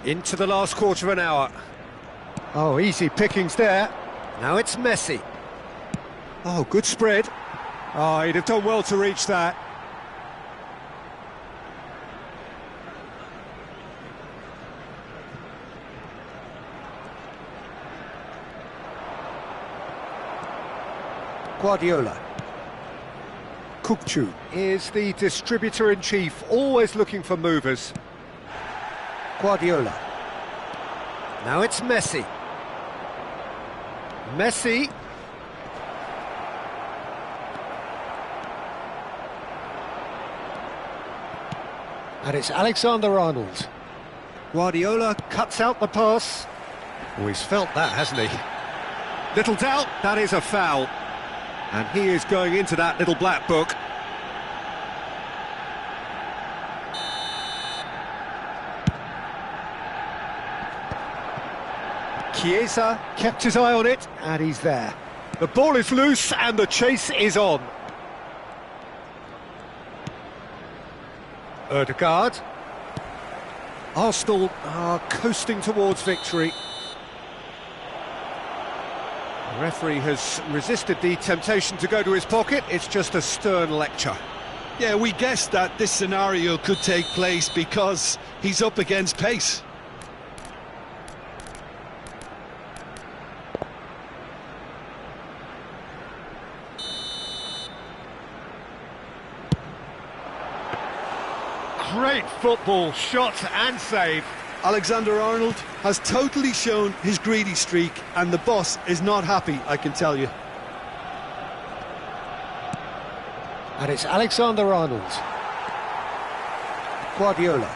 Into the last quarter of an hour. Oh, easy pickings there. Now it's Messi. Oh, good spread. Oh, he'd have done well to reach that. Guardiola. Kukçu is the distributor-in-chief, always looking for movers. Guardiola. Now it's Messi. Messi. And it's Alexander-Arnold. Guardiola cuts out the pass. Oh, he's felt that, hasn't he? Little doubt, that is a foul. And he is going into that little black book. Chiesa kept his eye on it, and he's there. The ball is loose, and the chase is on. Ødegaard. Arsenal are coasting towards victory. The referee has resisted the temptation to go to his pocket. It's just a stern lecture. Yeah, we guessed that this scenario could take place because he's up against pace. Great football, shot and save. Alexander-Arnold has totally shown his greedy streak, and the boss is not happy, I can tell you. And it's Alexander-Arnold. Guardiola.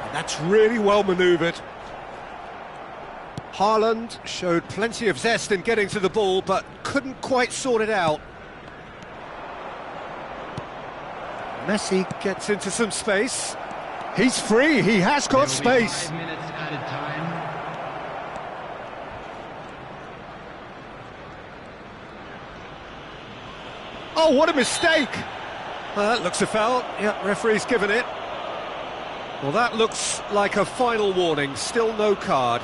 And that's really well manoeuvred. Haaland showed plenty of zest in getting to the ball, but couldn't quite sort it out. Messi gets into some space. He's free, he has got space. 5 minutes added time. Oh, what a mistake! That looks a foul. Yeah, referee's given it. Well, that looks like a final warning. Still no card.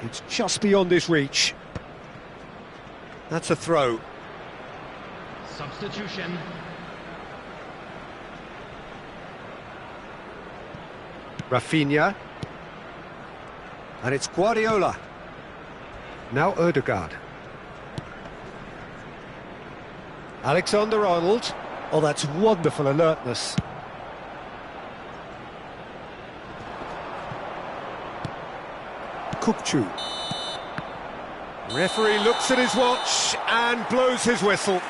It's just beyond his reach. That's a throw. Substitution. Rafinha. And it's Guardiola. Now Ødegaard. Alexander-Arnold. Oh, that's wonderful alertness. Kukçu. Referee looks at his watch and blows his whistle.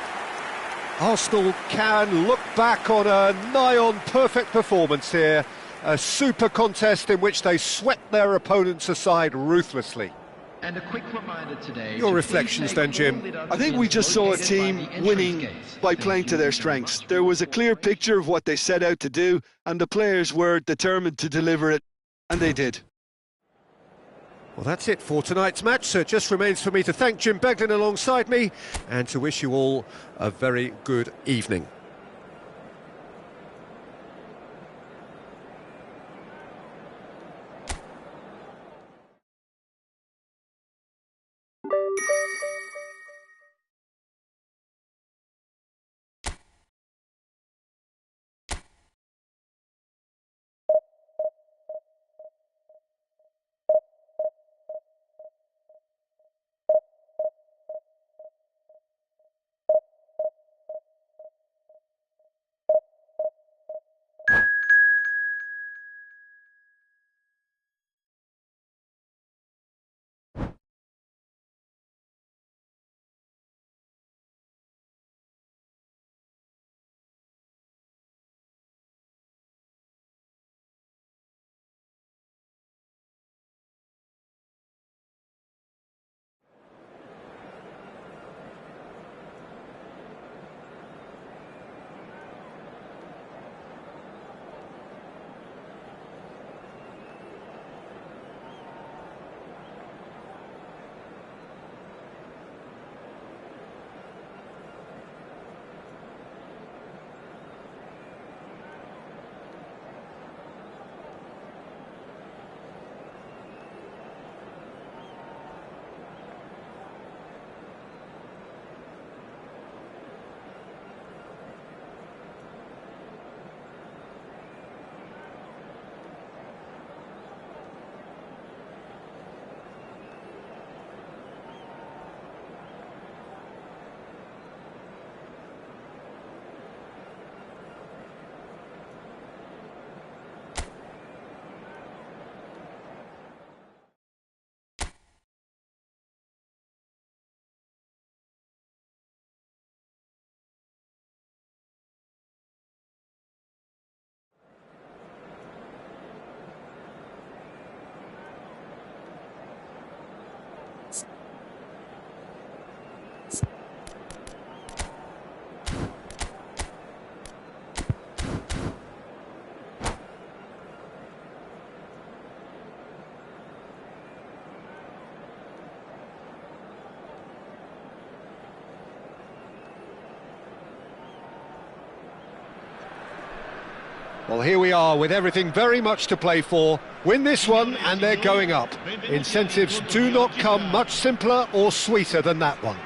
Arsenal can look back on a nigh-on perfect performance here. A super contest in which they swept their opponents aside ruthlessly. And a quick reminder today. Your reflections then, Jim. I think we just saw a team winning by playing to their strengths. There was a clear picture of what they set out to do, and the players were determined to deliver it, and they did. Well, that's it for tonight's match, so it just remains for me to thank Jim Beglin alongside me and to wish you all a very good evening. Well, here we are with everything very much to play for. Win this one and they're going up. Incentives do not come much simpler or sweeter than that one.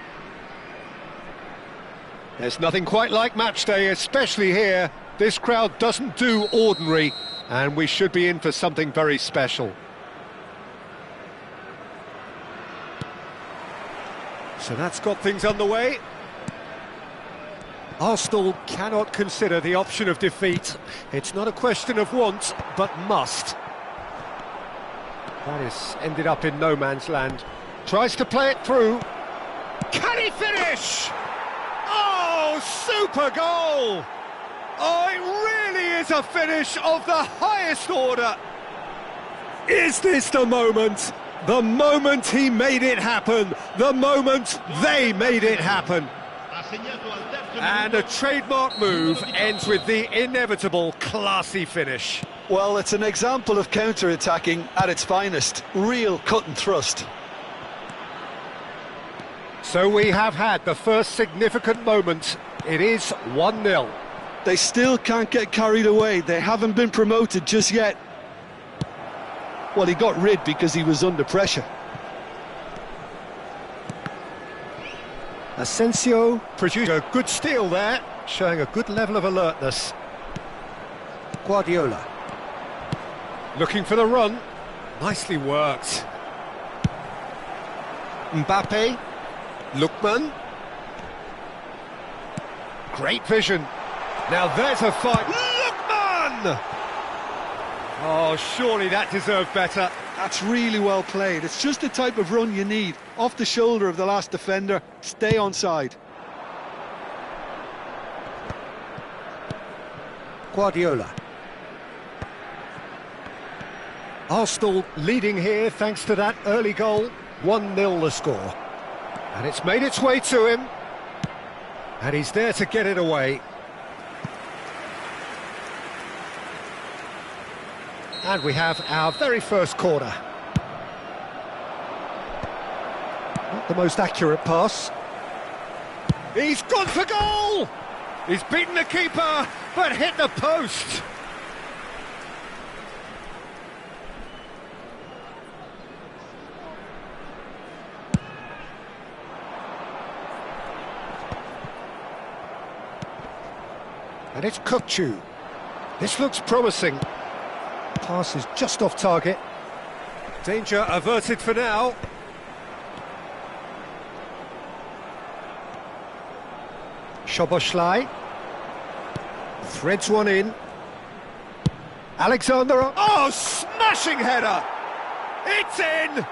There's nothing quite like match day, especially here. This crowd doesn't do ordinary, and we should be in for something very special. So that's got things underway. Arsenal cannot consider the option of defeat. It's not a question of want, but must. That has ended up in no man's land. Tries to play it through. Can he finish? Oh, super goal! Oh, it really is a finish of the highest order. Is this the moment? The moment he made it happen. The moment they made it happen. And a trademark move ends with the inevitable classy finish. Well, it's an example of counter-attacking at its finest. Real cut and thrust. So we have had the first significant moment. It is 1-0. They still can't get carried away. They haven't been promoted just yet. Well, he got rid because he was under pressure. Asensio produced a good steal there, showing a good level of alertness. Guardiola. Looking for the run. Nicely worked. Mbappe. Lookman. Great vision. Now there's a fight. Lookman! Oh, surely that deserved better. That's really well played. It's just the type of run you need. Off the shoulder of the last defender. Stay onside. Guardiola. Arsenal leading here thanks to that early goal. 1-0 the score. And it's made its way to him. And he's there to get it away. And we have our very first corner. Not the most accurate pass. He's gone for goal! He's beaten the keeper, but hit the post. And it's Kukçu. This looks promising. Pass is just off target. Danger averted for now. Szoboszlai. Threads one in. Alexander. Oh, smashing header! It's in!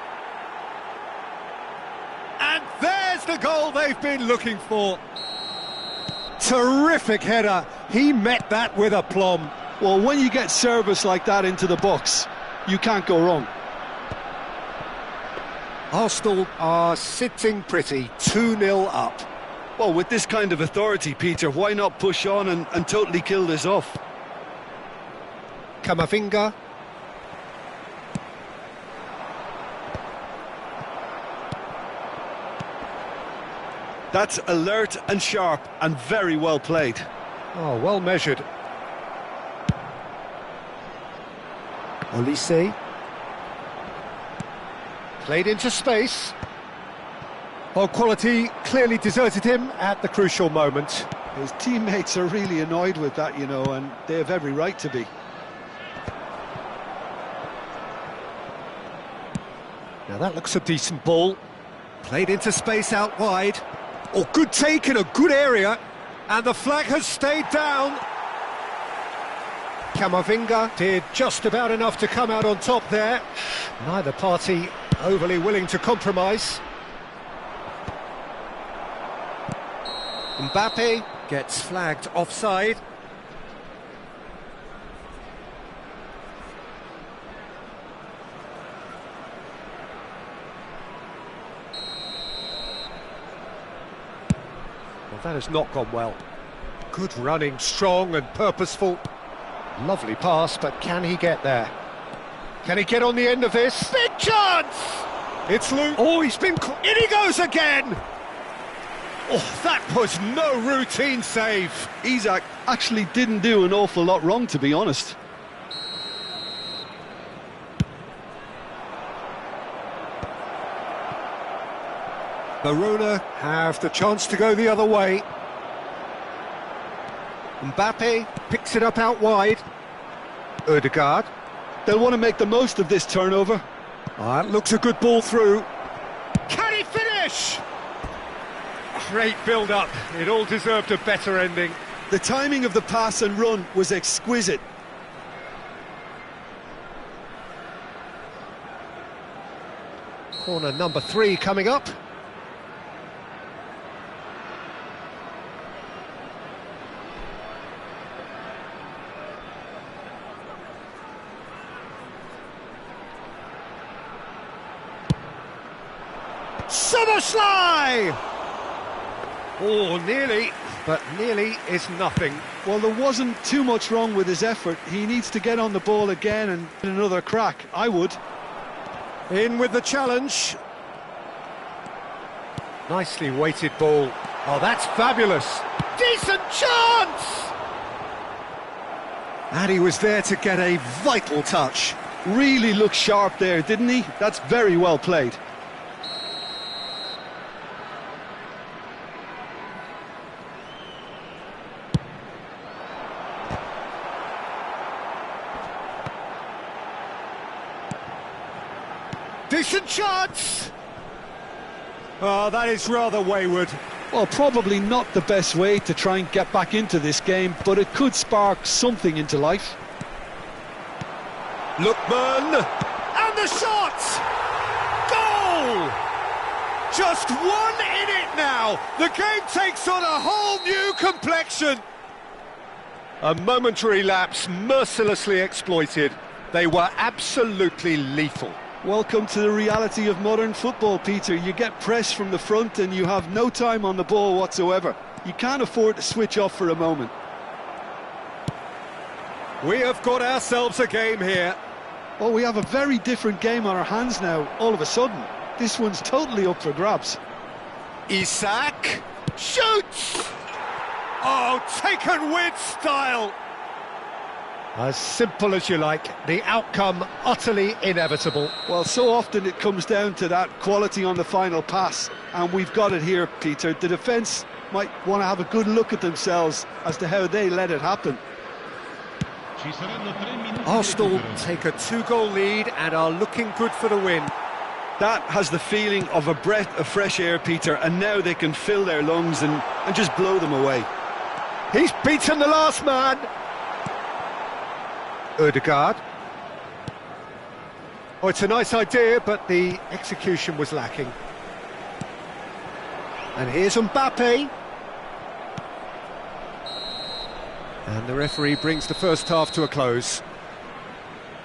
And there's the goal they've been looking for. Terrific header. He met that with aplomb. Well, when you get service like that into the box, you can't go wrong. Arsenal are sitting pretty, 2-0 up. Well, with this kind of authority, Peter, why not push on and totally kill this off? Camavinga. That's alert and sharp and very well played. Oh, well measured. Olise. Played into space. Well, quality clearly deserted him at the crucial moment. His teammates are really annoyed with that, you know, and they have every right to be. Now that looks a decent ball. Played into space out wide. Oh, good take in a good area. And the flag has stayed down. Camavinga did just about enough to come out on top there. Neither party overly willing to compromise. Mbappe gets flagged offside. Well, that has not gone well. Good running, strong and purposeful. Lovely pass, but can he get there? Can he get on the end of this? Big chance! It's Luke. Oh, he's been... In he goes again! Oh, that was no routine save. Isak actually didn't do an awful lot wrong, to be honest. Verona have the chance to go the other way. Mbappe picks it up out wide. Ødegaard. They'll want to make the most of this turnover. That looks a good ball through. Can he finish? Great build-up. It all deserved a better ending. The timing of the pass and run was exquisite. Corner number 3 coming up. Summerslide! Oh, nearly, but nearly is nothing. Well, there wasn't too much wrong with his effort. He needs to get on the ball again and get another crack. I would. In with the challenge. Nicely weighted ball. Oh, that's fabulous. Decent chance! And he was there to get a vital touch. Really looked sharp there, didn't he? That's very well played. Decent chance! Oh, that is rather wayward. Well, probably not the best way to try and get back into this game, but it could spark something into life. Lookman! And the shot! Goal! Just one in it now! The game takes on a whole new complexion! A momentary lapse mercilessly exploited. They were absolutely lethal. Welcome to the reality of modern football, Peter. You get pressed from the front and you have no time on the ball whatsoever. You can't afford to switch off for a moment. We have got ourselves a game here. Well, we have a very different game on our hands now, all of a sudden. This one's totally up for grabs. Isak shoots! Oh, taken with style! As simple as you like, the outcome utterly inevitable. Well, so often it comes down to that quality on the final pass, and we've got it here, Peter. The defence might want to have a good look at themselves as to how they let it happen. Arsenal take a 2-goal lead and are looking good for the win. That has the feeling of a breath of fresh air, Peter, and now they can fill their lungs and just blow them away. He's beaten the last man. Ødegaard. Oh, it's a nice idea, but the execution was lacking. And here's Mbappe. And the referee brings the first half to a close.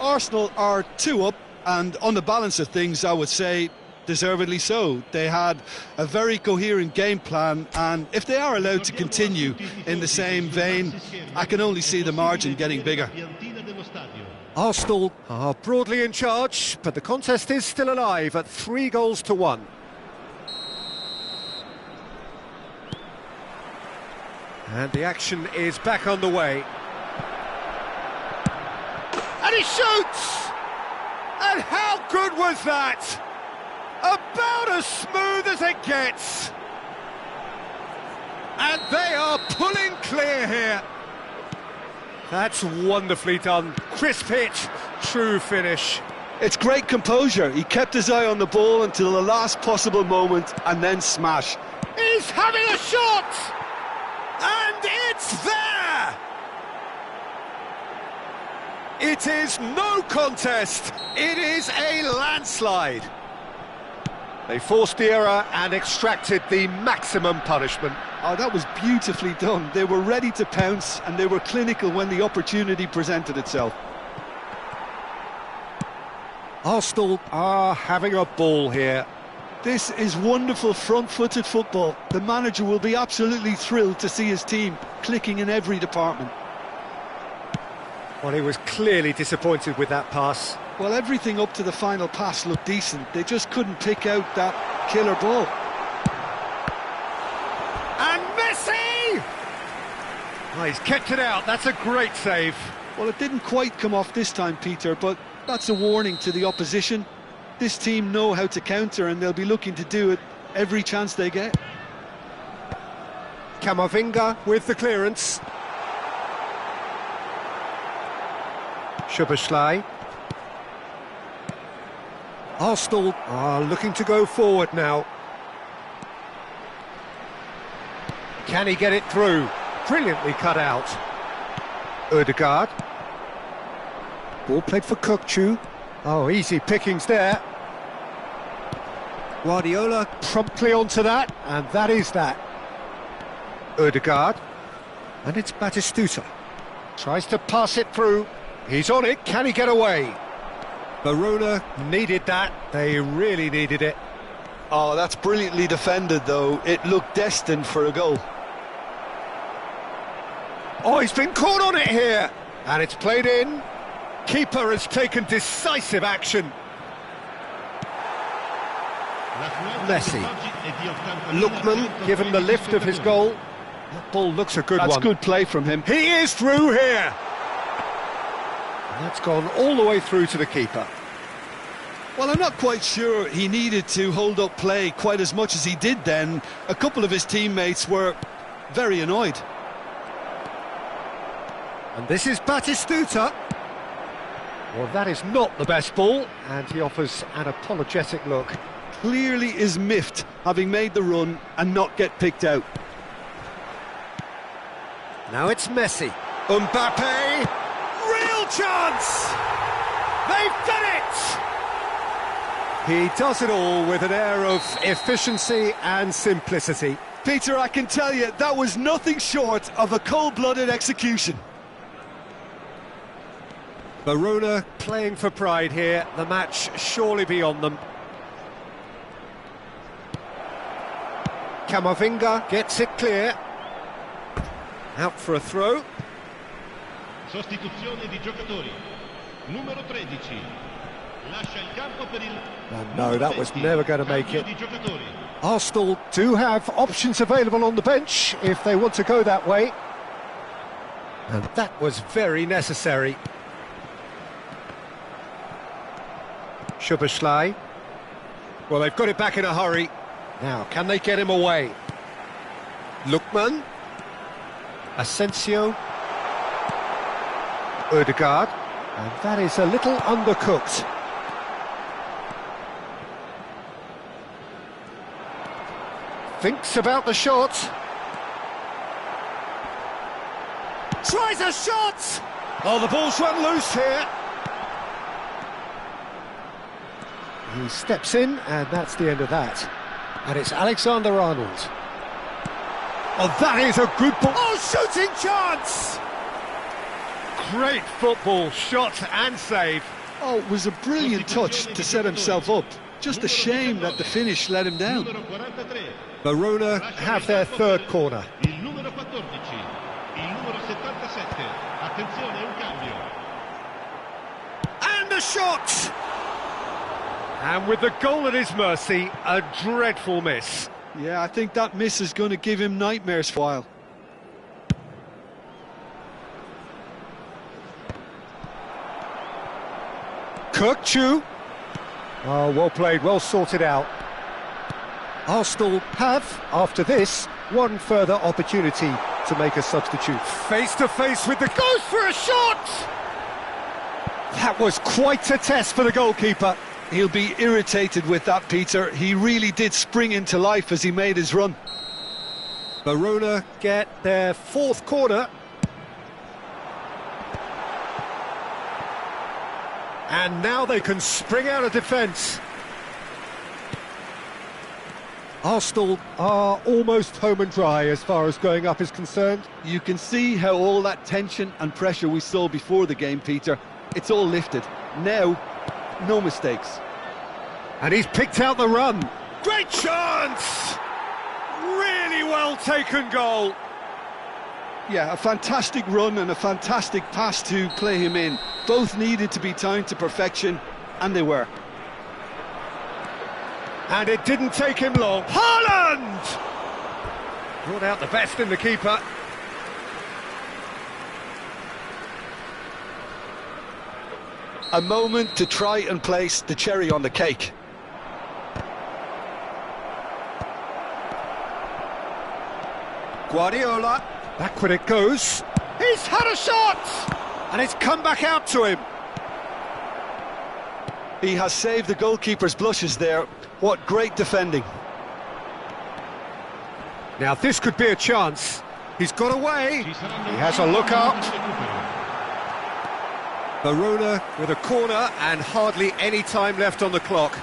Arsenal are 2 up, and on the balance of things, I would say deservedly so. They had a very coherent game plan, and if they are allowed to continue in the same vein, I can only see the margin getting bigger. Arsenal are broadly in charge, but the contest is still alive at 3-1. And the action is back on the way. And he shoots! And how good was that? About as smooth as it gets. And they are pulling clear here. That's wonderfully done. Crisp hit, true finish. It's great composure. He kept his eye on the ball until the last possible moment and then smash. He's having a shot! And it's there! It is no contest. It is a landslide. They forced the error and extracted the maximum punishment. Oh, that was beautifully done. They were ready to pounce and they were clinical when the opportunity presented itself. Arsenal are having a ball here. This is wonderful front-footed football. The manager will be absolutely thrilled to see his team clicking in every department. Well, he was clearly disappointed with that pass. Well, everything up to the final pass looked decent. They just couldn't pick out that killer ball. he's kept it out. That's a great save. Well, it didn't quite come off this time, Peter, but that's a warning to the opposition. This team know how to counter, and they'll be looking to do it every chance they get. Camavinga with the clearance. Szoboszlai. Arsenal are looking to go forward now. Can he get it through? Brilliantly cut out. Ødegaard. Ball played for Kökçü. Oh, easy pickings there. Guardiola promptly onto that, and that is that. Ødegaard. And it's Batistuta. Tries to pass it through. He's on it. Can he get away? Verona needed that. They really needed it. Oh, that's brilliantly defended, though. It looked destined for a goal. Oh, he's been caught on it here. And it's played in. Keeper has taken decisive action. Messi. Lookman given the lift of his goal. That ball looks a good one. That's good play from him. He is through here. And that's gone all the way through to the keeper. Well, I'm not quite sure he needed to hold up play quite as much as he did then. A couple of his teammates were very annoyed. And this is Batistuta. Well, that is not the best ball, and he offers an apologetic look. Clearly is miffed, having made the run and not get picked out. Now it's Messi. Mbappe. Real chance! They've done it! He does it all with an air of efficiency and simplicity. Peter, I can tell you, that was nothing short of a cold-blooded execution. Verona playing for pride here, the match surely beyond them. Camavinga gets it clear. Out for a throw. Sostituzione di giocatori. Numero 13. Lascia il campo per il... And no, that was never going to make it. Arsenal do have options available on the bench if they want to go that way. And that was very necessary. Szoboszlai. Well, they've got it back in a hurry. Now, can they get him away? Lookman. Asensio. Ødegaard. And that is a little undercooked. Thinks about the shot. Tries a shot! Oh, the ball's run loose here. He steps in, and that's the end of that. And it's Alexander-Arnold. Oh, that is a good ball. Oh, shooting chance! Great football, shot and save. Oh, it was a brilliant touch to set himself up. Just a shame that the finish let him down. Verona have their third corner. Il numero 14, il numero 77. Attenzione, un cambio. And a shot! And with the goal at his mercy, a dreadful miss. Yeah, I think that miss is going to give him nightmares for a while. Kökçü. Oh, well played, well sorted out. Arsenal have, after this, one further opportunity to make a substitute. Face to face with the... Goes for a shot! That was quite a test for the goalkeeper. He'll be irritated with that, Peter. He really did spring into life as he made his run. Verona get their fourth corner. And now they can spring out of defence. Arsenal are almost home and dry as far as going up is concerned. You can see how all that tension and pressure we saw before the game, Peter, it's all lifted. Now, no mistakes. And he's picked out the run. Great chance! Really well taken goal. Yeah, a fantastic run and a fantastic pass to play him in. Both needed to be timed to perfection, and they were. And it didn't take him long. Haaland! Brought out the best in the keeper. A moment to try and place the cherry on the cake. Guardiola, backward it goes. He's had a shot! And it's come back out to him. He has saved the goalkeeper's blushes there. What great defending. Now this could be a chance. He's got away. He has a look up. Verona with a corner and hardly any time left on the clock.